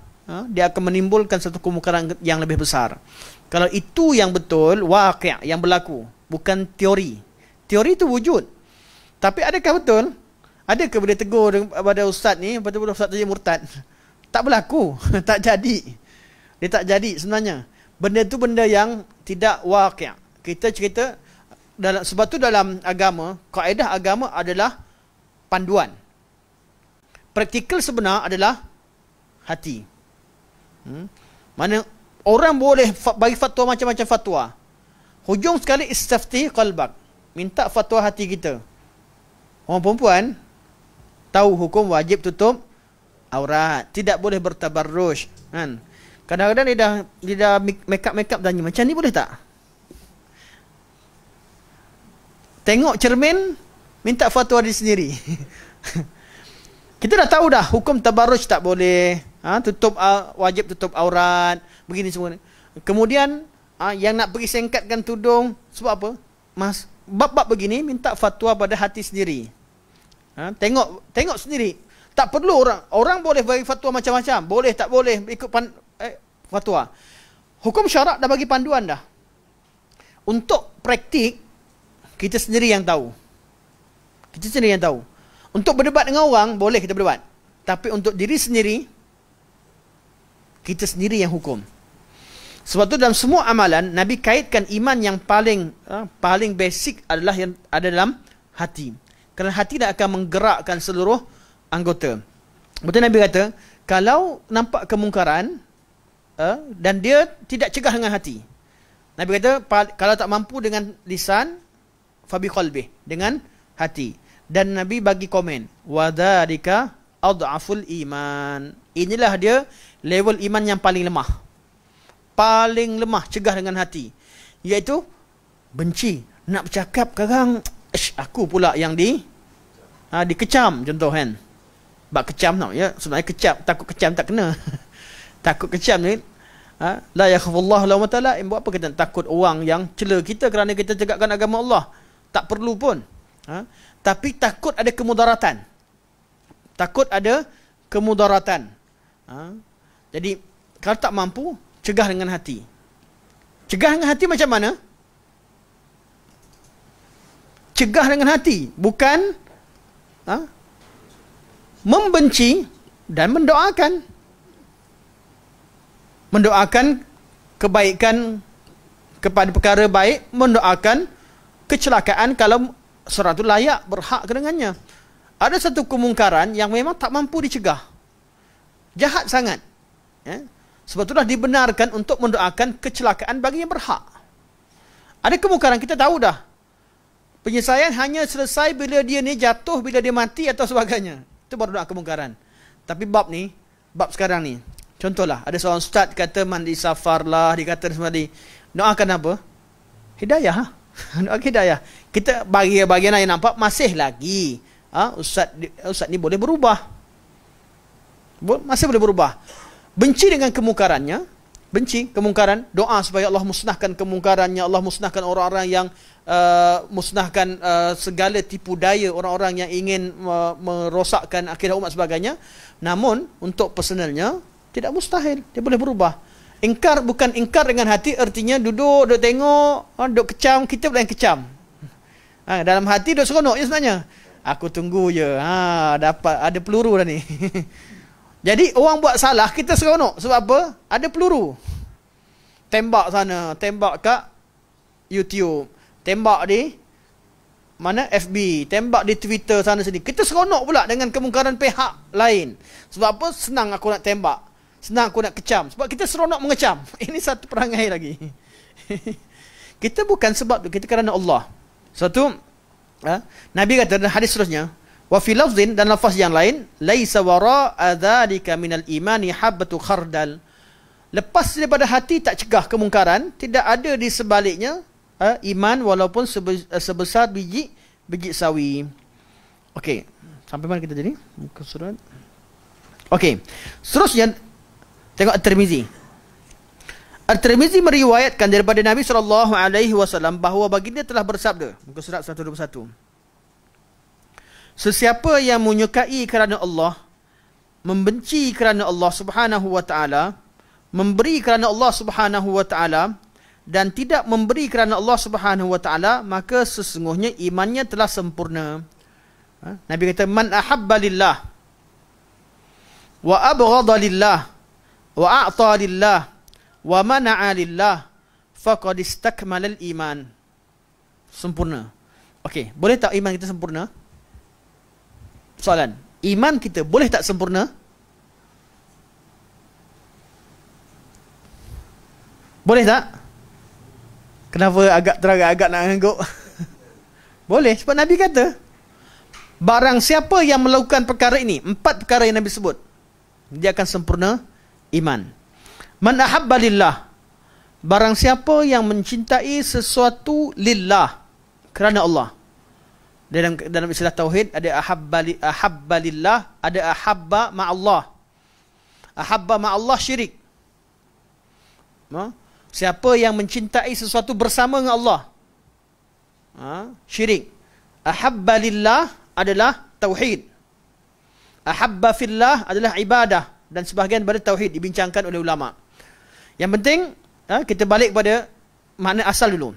dia akan menimbulkan satu kemungkaran yang lebih besar. Kalau itu yang betul, waqi' yang berlaku, bukan teori. Teori itu wujud. Tapi adakah betul? Adakah bila tegur pada ustaz ni, betul-betul ustaz tadi murtad? Tak berlaku, tak jadi. Dia tak jadi sebenarnya. Benda itu benda yang tidak waqi'. Kita cerita sebab tu dalam agama, kaedah agama adalah panduan. Praktikal sebenar adalah hati. Mana orang boleh bagi fatwa macam-macam fatwa. Hujung sekali istafti qalbak. Minta fatwa hati kita. Orang perempuan tahu hukum wajib tutup aurat, tidak boleh bertabarruj, kan? Kadang-kadang dia dah make up tanya, macam ni boleh tak? Tengok cermin, minta fatwa dia sendiri. Kita dah tahu dah hukum tabarruj tak boleh, wajib tutup aurat, begini semua. Kemudian yang nak pergi singkatkan tudung sebab apa? Bab-bab begini minta fatwa pada hati sendiri. Tengok sendiri. Tak perlu orang boleh bagi fatwa macam-macam, boleh tak boleh ikut fatwa. Hukum syarak dah bagi panduan dah. Untuk praktik, kita sendiri yang tahu. Untuk berdebat dengan orang, boleh kita berdebat. Tapi untuk diri sendiri, kita sendiri yang hukum. Sebab tu dalam semua amalan, Nabi kaitkan iman yang paling basic adalah yang ada dalam hati. Kerana hati dah akan menggerakkan seluruh anggota. Betul Nabi kata, kalau nampak kemungkaran, dan dia tidak cegah dengan hati. Nabi kata, kalau tak mampu dengan lisan, fabi qalbih, dengan hati. Dan Nabi bagi komen, wadzalika adhaful iman. Inilah dia level iman yang paling lemah. Paling lemah, cegah dengan hati. Iaitu benci. Nak bercakap sekarang, aku pula yang dikecam contoh kan. Bak kecam tau ya, sebenarnya kecam, takut kecam tak kena. Takut kecam ni la yakhafullahu lawmata la'im. Buat apa kita takut orang yang cela kita kerana kita tegakkan agama Allah? Tak perlu pun. Tapi takut ada kemudaratan. Takut ada kemudaratan. Jadi kalau tak mampu, cegah dengan hati. Cegah dengan hati macam mana? Cegah dengan hati, bukan membenci dan mendoakan. Mendoakan kebaikan kepada perkara baik, mendoakan kecelakaan kalau seorang itu layak, berhak dengannya. Ada satu kemungkaran yang memang tak mampu dicegah. Jahat sangat. Sebab itulah dibenarkan untuk mendoakan kecelakaan bagi yang berhak. Ada kemungkaran kita tahu dah. Penyelesaian hanya selesai bila dia ni jatuh, bila dia mati atau sebagainya. Itu baru doa kemungkaran. Tapi bab sekarang ni, contohlah, ada seorang ustaz kata mandi safar lah, dia kata semadi. Doakan apa? Hidayah. Doakan hidayah. Kita bagian yang nampak masih lagi. Ustaz ni boleh berubah. Masih boleh berubah. Benci dengan kemungkarannya. Benci kemungkaran. Doa supaya Allah musnahkan kemungkarannya. Allah musnahkan orang-orang yang musnahkan segala tipu daya orang-orang yang ingin merosakkan akidah umat sebagainya. Namun untuk personalnya tidak mustahil, dia boleh berubah. Ingkar bukan ingkar dengan hati, artinya duduk tengok, duduk kecam, kita pula yang kecam. Dalam hati duduk seronok je sebenarnya. Aku tunggu je, dapat ada peluru dah ni. Jadi orang buat salah, kita seronok. Sebab apa? Ada peluru. Tembak sana, tembak kat YouTube, tembak di mana FB, tembak di Twitter sana sini. Kita seronok pula dengan kemungkaran pihak lain. Sebab apa? Senang aku nak tembak, senang aku nak kecam. Sebab kita seronok mengecam. Ini satu perangai lagi. Kita bukan sebab tu, kita kerana Allah. Satu, Nabi kata dalam hadis seterusnya, wa fi lafzin, dan lafaz yang lain, laisa wara'a dzalika minal imani habbatu khardal. Lepas daripada hati tak cegah kemungkaran, tidak ada di sebaliknya iman walaupun sebesar biji sawi. Okey, sampai mana kita jadi? Muka surat. Okey, seterusnya tengok At-Tirmizi. At-Tirmizi meriwayatkan daripada Nabi SAW bahawa baginda telah bersabda, muka surat 121. Sesiapa yang menyukai kerana Allah, membenci kerana Allah Subhanahu wa taala, memberi kerana Allah Subhanahu wa taala dan tidak memberi kerana Allah Subhanahu wa taala, maka sesungguhnya imannya telah sempurna. Nabi kata, man ahabba lillah wa abghadha lillah wa a'ta lillah wa mana'a lillah faqad istakmala al-iman. Sempurna. Okey, boleh tak iman kita sempurna? Soalan, iman kita boleh tak sempurna? Boleh tak? Kenapa agak nak ngangguk? Boleh, sebab Nabi kata, barang siapa yang melakukan perkara ini, 4 perkara yang Nabi sebut, dia akan sempurna iman. Man ahabba lillah, barang siapa yang mencintai sesuatu lillah, kerana Allah. Dalam istilah tauhid ada ahabba lillah, ada ahabba ma'allah. Ahabba ma'allah syirik. Siapa yang mencintai sesuatu bersama dengan Allah, syirik. Ahabba lillah adalah tauhid. Ahabba fillah adalah ibadah, dan sebahagian pada tauhid dibincangkan oleh ulama. Yang penting kita balik pada makna asal dulu.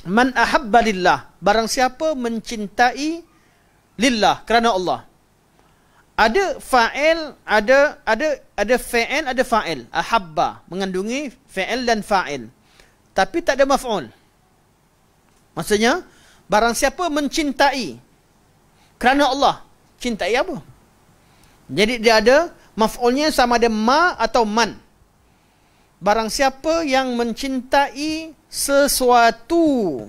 Man ahabba lillah, barang siapa mencintai lillah, kerana Allah. Ada fa'il, ada fa'il, ada fa'il. Ahabba mengandungi fa'il dan fa'il, tapi tak ada maf'ul. Maksudnya, barang siapa mencintai kerana Allah, cintai apa? Jadi dia ada maf'ulnya sama ada ma atau man. Barang siapa yang mencintai sesuatu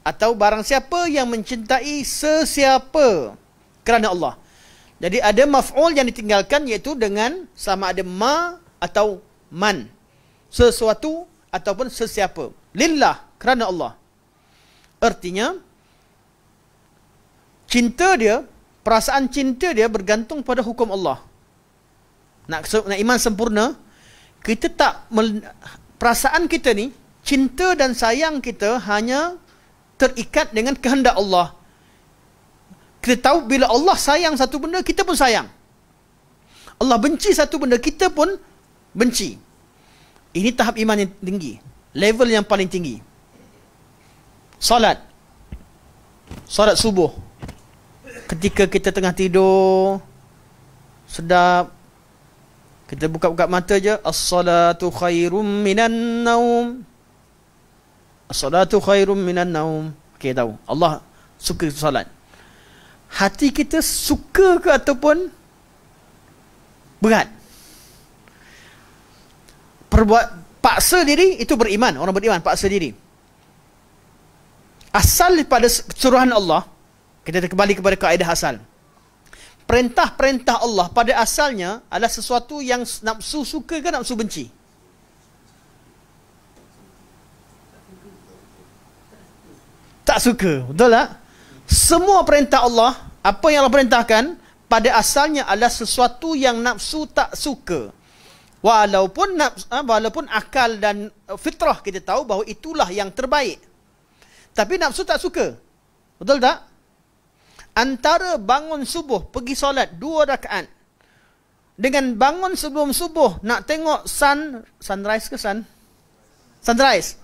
atau barang siapa yang mencintai sesiapa kerana Allah. Jadi ada maf'ul yang ditinggalkan, iaitu dengan sama ada ma atau man. Sesuatu ataupun sesiapa. Lillah, kerana Allah. Artinya, cinta dia, perasaan cinta dia bergantung pada hukum Allah. Nak iman sempurna, kita tak perasaan kita ni, cinta dan sayang kita hanya terikat dengan kehendak Allah. Kita tahu bila Allah sayang satu benda, kita pun sayang. Allah benci satu benda, kita pun benci. Ini tahap iman yang tinggi, level yang paling tinggi. Salat subuh, ketika kita tengah tidur, sedap, kita buka-buka mata je, as-salatu khairum minan naum. As-salatu khairum minan naum. Okay, tahu Allah suka salat. Hati kita suka ke ataupun berat? Paksa diri itu beriman. Orang beriman paksa diri. Asal daripada suruhan Allah, kita kembali kepada kaedah asal. Perintah-perintah Allah pada asalnya adalah sesuatu yang nafsu suka ke nafsu benci? Tak suka, betul tak? Semua perintah Allah, apa yang Allah perintahkan, pada asalnya adalah sesuatu yang nafsu tak suka. Walaupun akal dan fitrah kita tahu bahawa itulah yang terbaik. Tapi nafsu tak suka. Betul tak? Antara bangun subuh, pergi solat 2 rakaat, dengan bangun sebelum subuh nak tengok sunrise ke sunrise.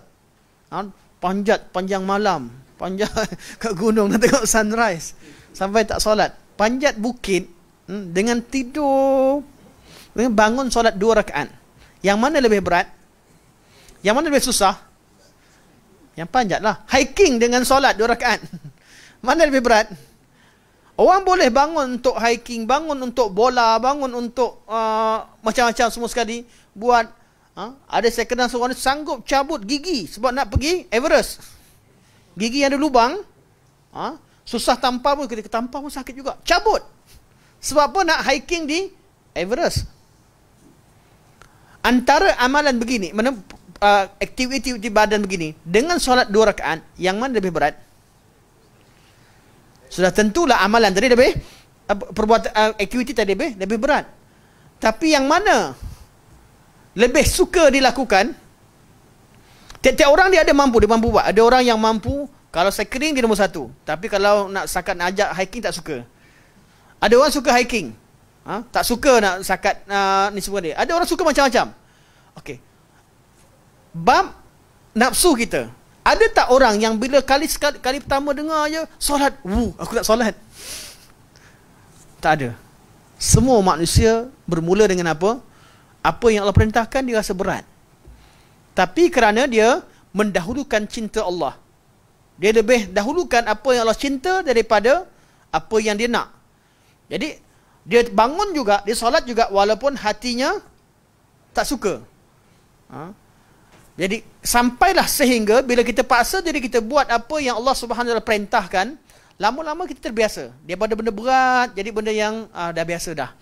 Panjat panjang malam, panjat kat gunung nak tengok sunrise sampai tak solat. Panjat bukit dengan tidur, dengan bangun solat 2 rakaat. Yang mana lebih berat? Yang mana lebih susah? Yang panjat lah. Hiking dengan solat 2 rakaat. Mana lebih berat? Orang boleh bangun untuk hiking, bangun untuk bola, bangun untuk macam-macam semua sekali. Buat, ada saya kenal seorang sanggup cabut gigi sebab nak pergi Everest. Gigi yang ada lubang, susah tampar pun, ketika tampar pun sakit juga. Cabut. Sebab apa? Nak hiking di Everest. Antara amalan begini, aktiviti badan begini, dengan solat 2 rakaat, yang mana lebih berat? Sudah tentulah amalan tadi lebih, perbuatan aktiviti tadi lebih berat. Tapi yang mana lebih suka dilakukan? Tiap-tiap orang dia mampu buat. Ada orang yang mampu, kalau cycling dia nombor 1. Tapi kalau nak sakat nak ajak hiking tak suka. Ada orang suka hiking, tak suka nak sakat ni semua dia. Ada orang suka macam-macam. Okey. Bab nafsu kita. Ada tak orang yang bila kali pertama dengar je solat, aku nak solat? Tak ada. Semua manusia bermula dengan apa? Apa yang Allah perintahkan dia rasa berat. Tapi kerana dia mendahulukan cinta Allah, dia lebih dahulukan apa yang Allah cinta daripada apa yang dia nak. Jadi dia bangun juga, dia solat juga walaupun hatinya tak suka. Jadi sampailah sehingga bila kita paksa diri kita buat apa yang Allah Subhanahu Wa Taala perintahkan, lama-lama kita terbiasa. Daripada benda berat jadi benda yang dah biasa dah.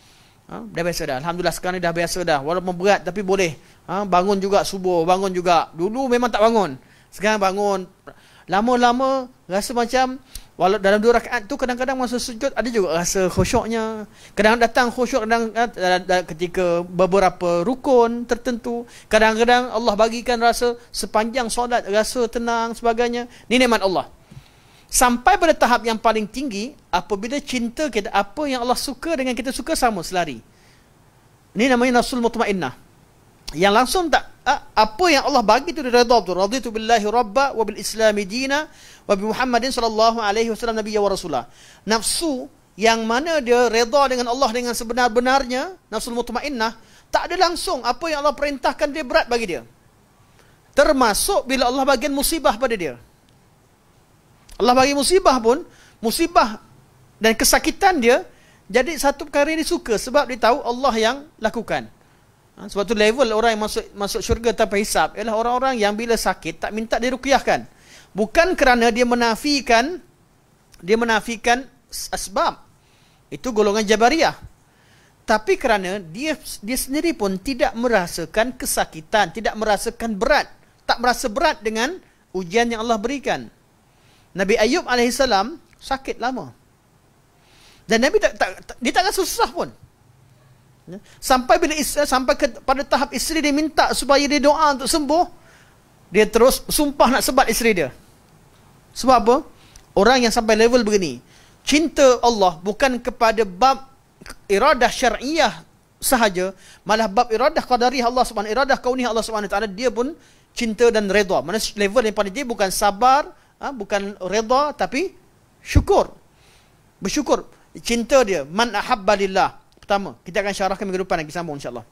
Dah biasa dah. Alhamdulillah sekarang ni dah biasa dah. Walaupun berat tapi boleh. Bangun juga subuh, bangun juga. Dulu memang tak bangun. Sekarang bangun. Lama-lama rasa macam, walau dalam 2 rakaat tu kadang-kadang masa sujud ada juga rasa khusyuknya. Kadang datang khusyuk ketika beberapa rukun tertentu. Kadang-kadang Allah bagikan rasa sepanjang solat rasa tenang sebagainya. Ni nikmat Allah. Sampai pada tahap yang paling tinggi, apabila cinta kita, apa yang Allah suka dengan kita suka sama, selari. Ini namanya nafsul mutmainnah. Yang langsung tak, apa yang Allah bagi itu dia redha betul. Raditu billahi rabba wa bil islami dina wa bi Muhammadin sallallahu alaihi wasallam nabiyya wa rasulah. Nafsu yang mana dia redha dengan Allah dengan sebenar-benarnya, nafsul mutmainnah, tak ada langsung apa yang Allah perintahkan dia berat bagi dia. Termasuk bila Allah bagian musibah pada dia. Allah bagi musibah pun, musibah dan kesakitan dia jadi satu perkara yang disuka sebab dia tahu Allah yang lakukan. Sebab tu level orang yang masuk syurga tanpa hisab ialah orang-orang yang bila sakit tak minta diruqyahkan. Bukan kerana dia menafikan asbab. Itu golongan Jabariyah. Tapi kerana dia sendiri pun tidak merasakan kesakitan, tidak merasakan berat, tak merasa berat dengan ujian yang Allah berikan. Nabi Ayub alaihissalam sakit lama. Dan Nabi dia tak rasa susah pun. Sampai pada tahap isteri dia minta supaya dia doa untuk sembuh, dia terus sumpah nak sebat isteri dia. Sebab apa? Orang yang sampai level begini, cinta Allah bukan kepada bab iradah syar'iyah sahaja, malah bab iradah qadariyah Allah Subhanahu, iradah kauniyah Allah Subhanahu taala, dia pun cinta dan redha. Mana level yang pada dia bukan sabar, bukan redha, tapi syukur. Bersyukur. Cinta dia, man ahabba lillah. Pertama, kita akan syarahkan minggu depan lagi, sambung insya-Allah.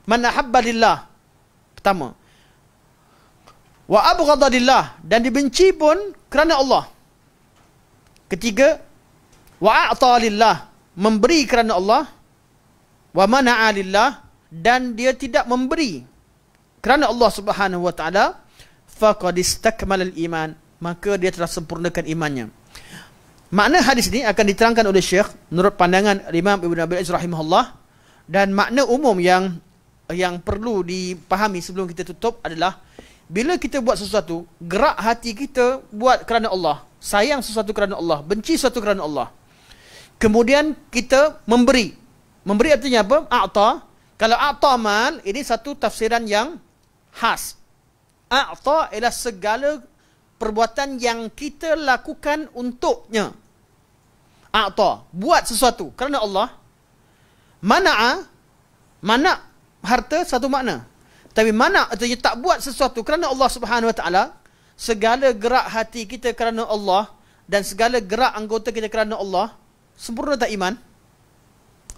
Man ahabba lillah. Pertama. Wa abghadha lillah, dan dibenci pun kerana Allah. Ketiga, wa a'ta lillah, memberi kerana Allah. Wa mana'a lillah, dan dia tidak memberi kerana Allah Subhanahu wa taala. Faqad istakmala al-iman, maka dia telah sempurnakan imannya. Makna hadis ini akan diterangkan oleh Syekh menurut pandangan Imam Ibn Abil Aziz rahimahullah, dan makna umum yang perlu dipahami sebelum kita tutup adalah bila kita buat sesuatu, gerak hati kita buat kerana Allah, sayang sesuatu kerana Allah, benci sesuatu kerana Allah. Kemudian kita memberi. Memberi artinya apa? A'ta. Kalau a'ta mal, ini satu tafsiran yang khas. A'ta ialah segala perbuatan yang kita lakukan untuknya. A'ta, buat sesuatu kerana Allah. Mana'a, mana harta satu makna. Tapi mana artinya tak buat sesuatu kerana Allah Subhanahu wa taala. Segala gerak hati kita kerana Allah dan segala gerak anggota kita kerana Allah. Sempurna tak iman?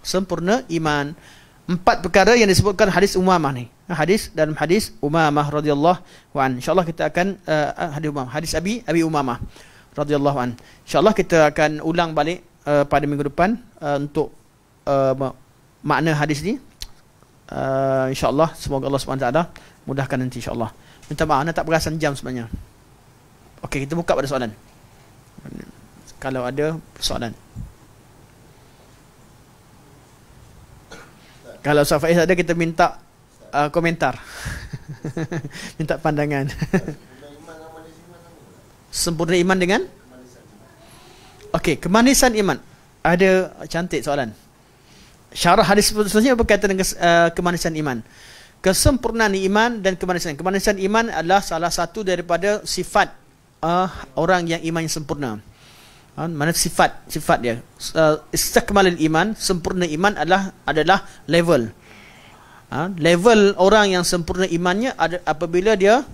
Sempurna iman. 4 perkara yang disebutkan hadis Umamah ni. Hadis dalam hadis Umamah radhiyallahu an. Insya-Allah kita akan hadis Abi Umamah radhiyallahu an. Insya-Allah kita akan ulang balik pada minggu depan untuk makna hadis ni. InsyaAllah semoga Allah SWT mudahkan nanti insyaAllah. Minta maaf, anda tak perasan jam sebenarnya. Okey, kita buka pada soalan. Kalau ada soalan. Kalau Ustaz Faiz ada, kita minta komentar. Minta pandangan. Sempurna iman dengan? Okey, kemanisan iman. Ada cantik soalan. Syarah hadis seterusnya berkaitan dengan kemanisan iman. Kesempurnaan iman dan kemanisan. Kemanisan iman adalah salah satu daripada sifat orang yang iman yang sempurna. Mana sifat dia? Istakmalul iman, sempurna iman adalah level. Level orang yang sempurna imannya apabila dia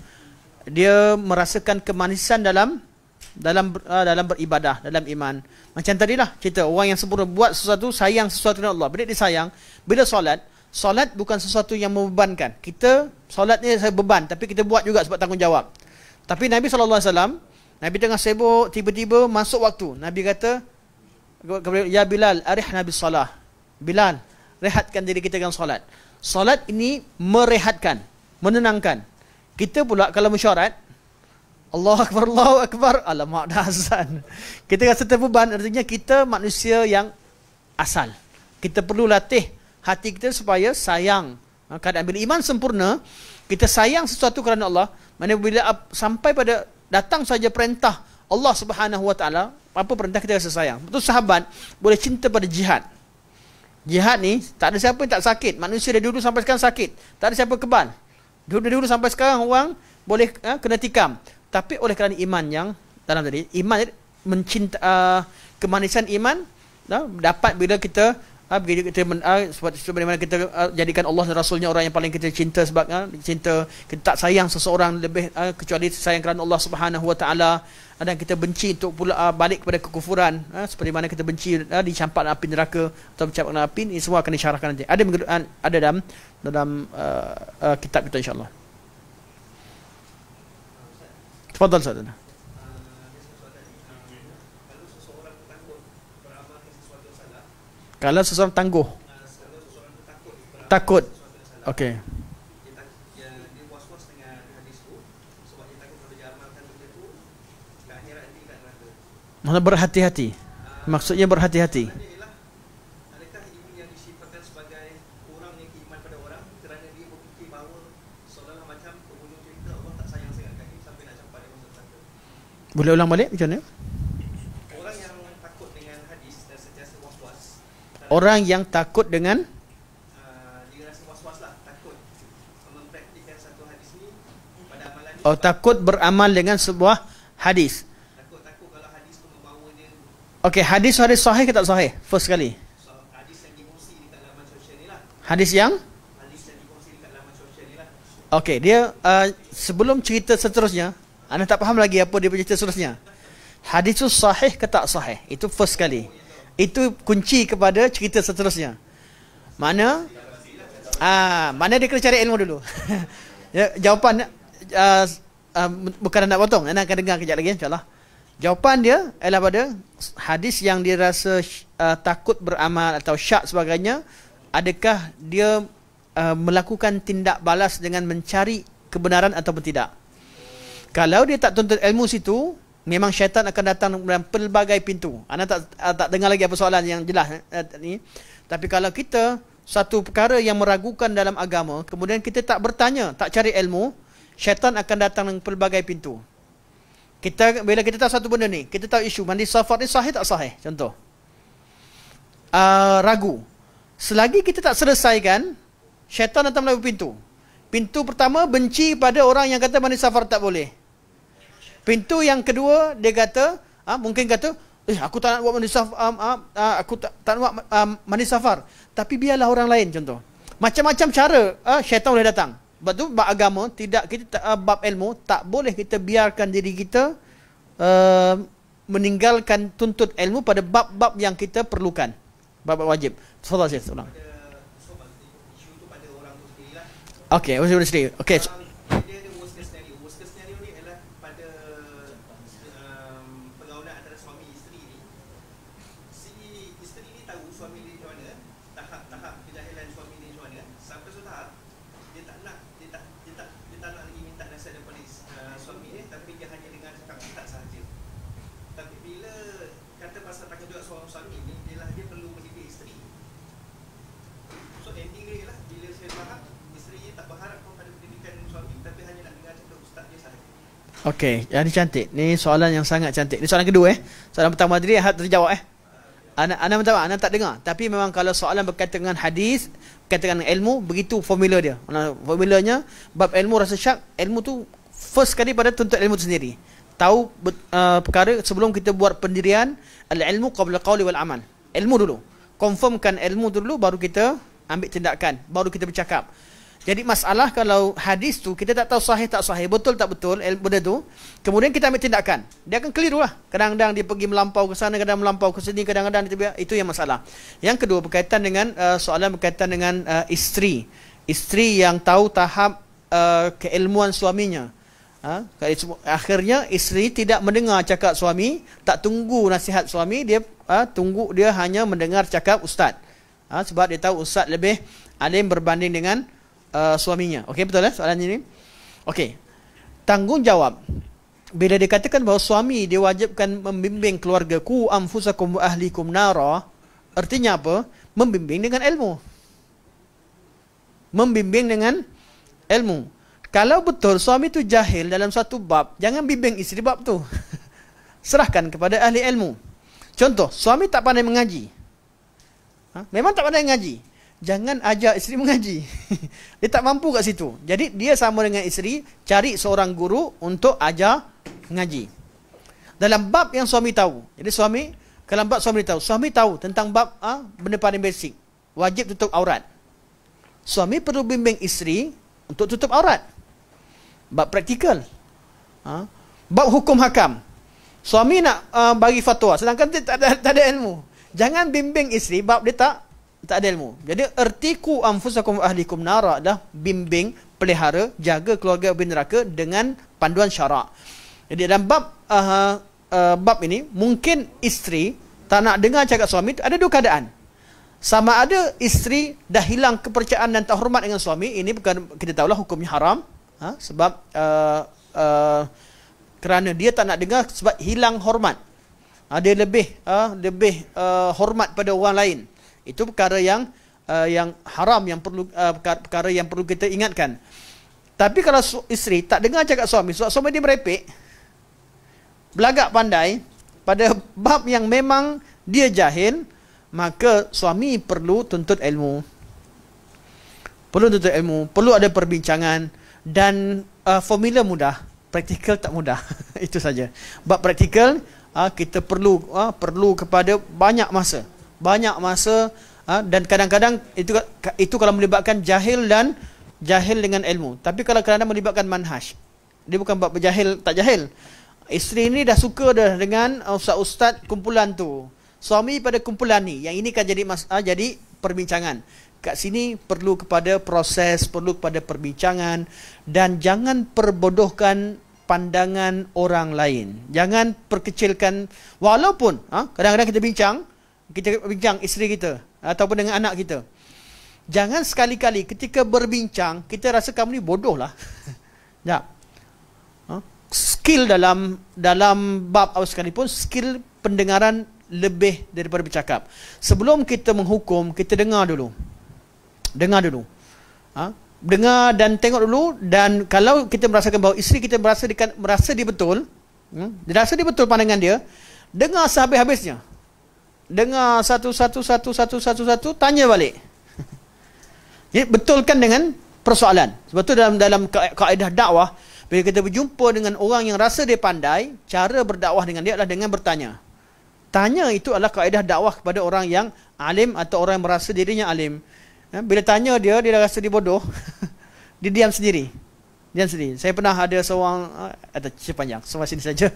merasakan kemanisan dalam beribadah, dalam iman. Macam tadilah cerita orang yang sempurna buat sesuatu, sayang sesuatu dengan Allah. Bila dia sayang, bila solat bukan sesuatu yang membebankan. Kita solat ni saya beban, tapi kita buat juga sebab tanggungjawab. Tapi Nabi SAW, Nabi tengah sibuk, tiba-tiba masuk waktu. Nabi kata, ya Bilal, arihna bis salah. Bilal, rehatkan diri kita dengan solat. Solat ini merehatkan, menenangkan. Kita pula kalau mesyuarat, Allahu Akbar, alamak dah azan. Kita rasa terbeban, artinya kita manusia yang asal. Kita perlu latih hati kita supaya sayang. Keadaan bila iman sempurna, kita sayang sesuatu kerana Allah. Mana bila sampai pada datang saja perintah Allah Subhanahu wa taala, apa perintah kita rasa sayang. Betul sahabat boleh cinta pada jihad. Jihad ni tak ada siapa yang tak sakit. Manusia dari dulu sampai sekarang sakit. Tak ada siapa kebal. Dari dulu sampai sekarang orang boleh kena tikam. Tapi oleh kerana iman yang dalam tadi, iman mencinta, kemanisan iman dapat bila kita sebagaimana kita jadikan Allah dan Rasulnya orang yang paling kita cinta, sebab cinta, kita tak sayang seseorang lebih kecuali sayang kerana Allah Subhanahu wa taala, dan kita benci untuk pula balik kepada kekufuran, seperti mana kita benci dicampak dalam api neraka atau dicampak dalam api. Ini semua akan disyarahkan nanti. Ada dalam kitab kita insya-Allah. Tafadhal Ustaz. Kalau seseorang tangguh, takut, okey. Dia was-was dengan hadis tu sebab dia takut kalau dia amalkan benda tu Maksudnya berhati-hati. Maksudnya berhati-hati. Adakah ibu yang disifatkan sebagai orang yang beriman pada orang kerana dia berfikir bahawa seolah-olah macam penghujung cerita Allah tak sayang sangat kat dia sampai nak campak dia masuk neraka. Boleh ulang balik macam mana? Orang yang takut dengan hadis dan sentiasa was-was. Orang yang takut dengan Dia rasa was-was lah, takut mempraktikkan satu hadis ni pada amalan ni. takut beramal dengan sebuah hadis. Takut kalau hadis tu membawa dia Okey, hadis sahih ke tak sahih? First kali. hadis yang dikongsi dekat laman sosial ni lah. Hadis yang Hadis yang dikongsi dekat laman sosial ni lah. okey, dia sebelum cerita seterusnya, anda tak faham lagi apa dia punya cerita seterusnya. Hadis tu sahih ke tak sahih? Itu first kali. Itu kunci kepada cerita seterusnya. Mana dia kena cari ilmu dulu. Jawapan bukan nak potong, anda akan dengar kejap lagi insya-Allah. Jawapan dia ialah pada hadis yang dia rasa takut beramal atau syak sebagainya, adakah dia melakukan tindak balas dengan mencari kebenaran ataupun tidak. Kalau dia tak tuntut ilmu situ, memang syaitan akan datang dalam pelbagai pintu. Anda tak dengar lagi apa soalan yang jelas ni. Tapi kalau kita satu perkara yang meragukan dalam agama, kemudian kita tak bertanya, tak cari ilmu, syaitan akan datang dengan pelbagai pintu. Bila kita tahu satu benda ni, kita tahu isu mandi safar ni sahih tak sahih, contoh. Ragu. Selagi kita tak selesaikan, syaitan datang melalui pintu. Pintu pertama, benci pada orang yang kata mandi safar tak boleh. Pintu yang kedua, dia kata, mungkin kata, aku tak nak buat mandi safar, aku tak nak buat mandi safar. Tapi biarlah orang lain, contoh. Macam-macam cara syaitan boleh datang. Sebab tu, bab agama, bab ilmu, tak boleh kita biarkan diri kita meninggalkan tuntut ilmu pada bab-bab yang kita perlukan. Bab-bab wajib. Tafadhal Syekh, ulang. Isu tu pada orang tu sendirilah. Okey, sendiri. Okey. Dia ada worst case scenario. Worst case scenario ni adalah pada pergaulan antara suami isteri ni. Si isteri ni tahu suami dia macam mana, tahap kejahilan suami dia macam mana, sampai suatu tahap dia tak nak lagi minta nasihat daripada suami dia, tapi dia hanya dengar cakap tak sahaja. Tapi bila kata pasal tanggungjawab seorang suami ni, dia perlu mendidik isteri. So ending dia ialah bila saya faham isteri dia tak berharap kepada pendidikan suami, tapi hanya nak dengar cakap ustaz dia sahaja. Okey, yang ni cantik. Ni soalan yang sangat cantik. Ni soalan kedua Soalan pertama tadi terjawab Ana minta maaf, Ana tak dengar. Tapi memang kalau soalan berkaitan dengan hadis, berkaitan dengan ilmu, begitu formula dia. Formulanya, bab ilmu rasa syak, ilmu tu first kali pada tuntut ilmu tu sendiri. Tahu perkara sebelum kita buat pendirian, al-ilmu qabla qawli wal amal. Ilmu dulu. Confirmkan ilmu dulu, baru kita ambil tindakan, baru kita bercakap. Jadi masalah kalau hadis tu kita tak tahu sahih tak sahih, betul tak betul benda tu, kemudian kita ambil tindakan, dia akan keliru lah. Kadang-kadang dia pergi melampau ke sana, kadang melampau ke sini, kadang-kadang dia terbiak. Itu yang masalah. Yang kedua berkaitan dengan soalan berkaitan dengan isteri yang tahu tahap keilmuan suaminya. Akhirnya isteri tidak mendengar cakap suami, tak tunggu nasihat suami, dia dia hanya mendengar cakap ustaz. Sebab dia tahu ustaz lebih alim berbanding dengan suaminya. Okey, betul soalan ini? Okey. Tanggungjawab. Bila dikatakan bahawa suami diwajibkan membimbing keluarga, ku anfusakum wa ahlikum nara, artinya apa? Membimbing dengan ilmu. Membimbing dengan ilmu. Kalau betul suami tu jahil dalam satu bab, jangan bimbing isteri bab tu. Serahkan kepada ahli ilmu. Contoh, suami tak pandai mengaji. Memang tak pandai mengaji. Jangan ajar isteri mengaji. Dia tak mampu kat situ. Jadi dia sama dengan isteri, cari seorang guru untuk ajar mengaji. Dalam bab yang suami tahu. Jadi kalau bab suami tahu tentang bab benda paling basic. Wajib tutup aurat. Suami perlu bimbing isteri untuk tutup aurat. Bab praktikal. Bab hukum hakam. Suami nak bagi fatwa, sedangkan dia tak ada ilmu. Jangan bimbing isteri bab dia tak ada ilmu. Jadi ertiku anfusakum ahlikum nara dah bimbing, pelihara, jaga keluarga bin neraka dengan panduan syarak. Jadi dalam bab ini mungkin isteri tak nak dengar cakap suami, ada dua keadaan. Sama ada isteri dah hilang kepercayaan dan tak hormat dengan suami, ini bukan, kita tahulah hukumnya haram, sebab kerana dia tak nak dengar sebab hilang hormat. Dia hormat pada orang lain. Itu perkara yang haram, yang perlu perkara yang perlu kita ingatkan. Tapi kalau isteri tak dengar cakap suami, suami dia merepek, belagak pandai pada bab yang memang dia jahil, maka suami perlu tuntut ilmu. Perlu ada perbincangan, dan formula mudah, praktikal tak mudah. Itu saja. Bab praktikal kita perlu kepada banyak masa, dan kadang-kadang itu kalau melibatkan jahil dengan ilmu. Tapi kalau kadang melibatkan manhaj, dia bukan bab berjahil tak jahil. Isteri ni dah suka dah dengan ustaz-ustaz kumpulan tu, suami pada kumpulan ni, yang ini kan jadi perbincangan. Kat sini perlu kepada proses, perlu kepada perbincangan, dan jangan perbodohkan pandangan orang lain. Jangan perkecilkan, walaupun kadang-kadang kita bincang isteri kita ataupun dengan anak kita. Jangan sekali-kali ketika berbincang kita rasa kamu ni bodoh lah. Ya. Skill dalam bab awal sekalipun, skill pendengaran lebih daripada bercakap. Sebelum kita menghukum, kita dengar dulu. Dengar dan tengok dulu. Dan kalau kita merasakan bahawa isteri kita merasa dia betul, dia rasa dia betul pandangan dia, dengar sehabis-habisnya. Dengar satu, tanya balik. Jadi betulkan dengan persoalan. Sebab tu dalam kaedah dakwah, bila kita berjumpa dengan orang yang rasa dia pandai, cara berdakwah dengan dia adalah dengan bertanya. Tanya itu adalah kaedah dakwah kepada orang yang alim atau orang yang merasa dirinya alim. Bila tanya dia dah rasa dia bodoh. Dia diam sendiri. Saya pernah ada seorang, sepanjang, semua sini saja.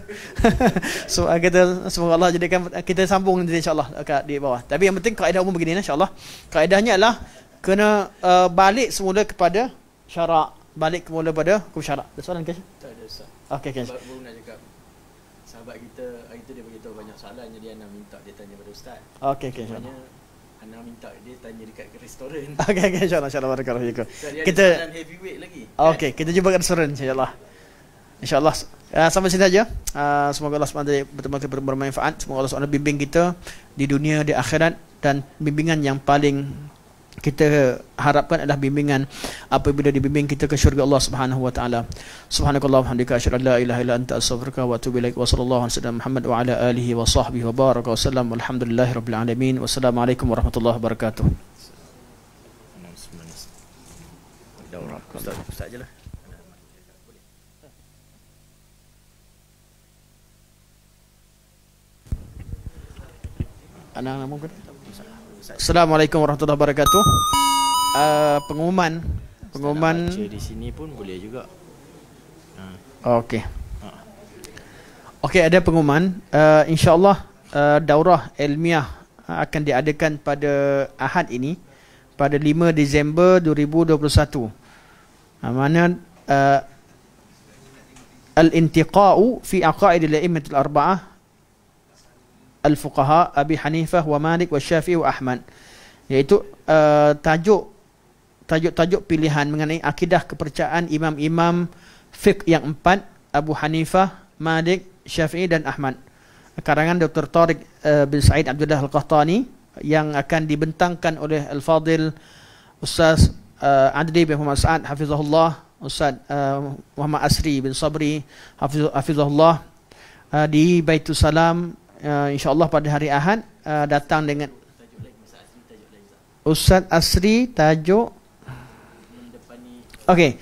So kita semoga Allah jadikan kita sambung nanti insya-Allah di bawah. Tapi yang penting kaedah umum begini insya-Allah. Kaedahnya adalah kena balik semula kepada syarak, balik semula pada hukum syarak. Ada soalan ke? Tak ada, Ustaz. Okey. Baru nak cakap, sahabat kita hari tu dia beritahu banyak soalan, jadi Ana minta dia tanya pada Ustaz. Okey insya-Allah. Ana minta dia tanya dekat restoran. Okey insya-Allah barakallahu fikum. Kita soalan heavyweight lagi. Okey, kita jumpa kat restoran insya-Allah. Insya-Allah. Sampai sini saja. Semoga Allah SWT betul-betul bermanfaat. Semoga Allah SWT bimbing kita di dunia, di akhirat, dan bimbingan yang paling kita harapkan adalah bimbingan apabila dibimbing kita ke syurga Allah Subhanahu wa taala. Subhanakallahumma hamdika asyhadu an la ilaha illa anta astaghfiruka wa atubu ilaik. Wa sallallahu alaihi wasallam Muhammad wa ala alihi wa sahbihi wa baraka wa sallam. Walhamdulillahirabbil alamin. Wassalamualaikum warahmatullahi wabarakatuh. Ustaz je lah. Anak mungkin. Assalamualaikum warahmatullahi wabarakatuh. Pengumuman baca di sini pun boleh juga. Okey. Okey, ada pengumuman. Insya-Allah daurah ilmiah akan diadakan pada Ahad ini, pada 5 Disember 2021. Mana al-intiqa'u fi aqaid al-a'immat al-arba'ah al-fuqaha Abi Hanifah wa Malik wa Syafi'i wa Ahmad, iaitu tajuk pilihan mengenai akidah kepercayaan imam-imam fiqh yang 4, Abu Hanifah, Malik, Syafi'i dan Ahmad. Karangan Dr. Tariq bin Said Abdullah Al-Qahtani, yang akan dibentangkan oleh Al-Fadil Ustaz Adli bin Muhammad Sa'ad hafizahullah, Ustaz Muhammad Asri bin Sabri hafizahullah, di Baitul Salam. InsyaAllah pada hari Ahad datang dengan Ustaz Asri, tajuk okey,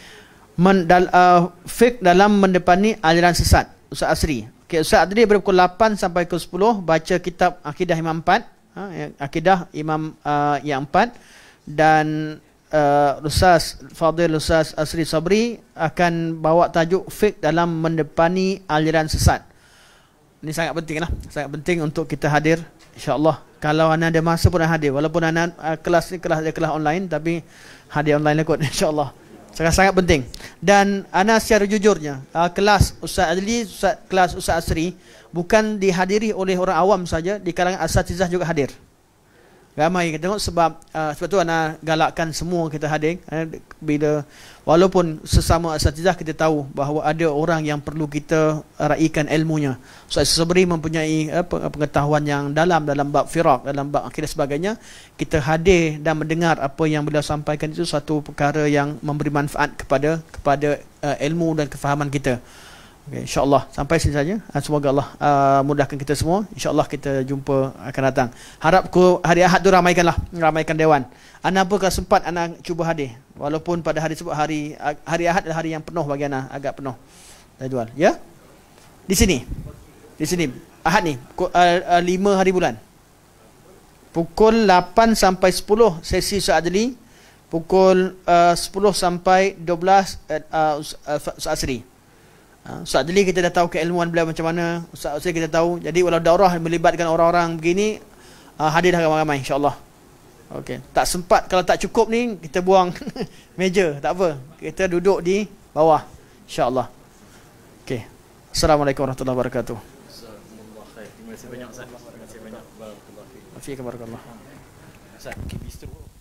fiqh dalam mendepani aliran sesat, Ustaz Asri. Okay, Ustaz Adli pukul 8 sampai ke 10 baca kitab Akidah Imam 4, Akidah Imam yang 4, dan Ustaz Fadil Ustaz Asri Sabri akan bawa tajuk fiqh dalam mendepani aliran sesat. Ini sangat penting lah, sangat penting untuk kita hadir insya-Allah. Kalau anda ada masa pun hadir, walaupun anda kelas ni kelas online, tapi hadir online lah kot insya-Allah. Sangat penting. Dan anda secara jujurnya, kelas Ustaz Adli, kelas Ustaz Asri bukan dihadiri oleh orang awam saja, di kalangan asatizah juga hadir. Ramai kita tengok sebab tu ana galakkan semua kita hadir bila walaupun sesama asatizah kita tahu bahawa ada orang yang perlu kita raikan ilmunya. So Sabri mempunyai pengetahuan yang dalam bab firaq, dalam bab akidah sebagainya. Kita hadir dan mendengar apa yang beliau sampaikan itu satu perkara yang memberi manfaat kepada ilmu dan kefahaman kita. Okay, InsyaAllah sampai sini saja. Semoga Allah mudahkan kita semua. InsyaAllah kita jumpa akan datang. Harap hari Ahad tu ramaikan dewan. Ana pun kalau sempat ana cuba hadir. Walaupun pada hari sebut hari Ahad adalah hari yang penuh bagi ana, agak penuh jadual. Ya? Di sini Ahad ni 5 hari bulan. Pukul 8 sampai 10 sesi Ustaz Adli. Pukul 10 sampai 12 Ustaz Asri. Ustaz Adli kita dah tahu keilmuan beliau macam mana. Ustaz Asri kita tahu. Jadi walau daurah melibatkan orang-orang begini, hadirlah ramai-ramai insya-Allah. Okey. Tak sempat, kalau tak cukup ni kita buang meja, tak apa. Kita duduk di bawah insya-Allah. Okey. Assalamualaikum warahmatullahi wabarakatuh. Terima kasih banyak Ustaz. Terima kasih banyak. Barakallahu fiik. Afiq barakallah. Ustaz, bistro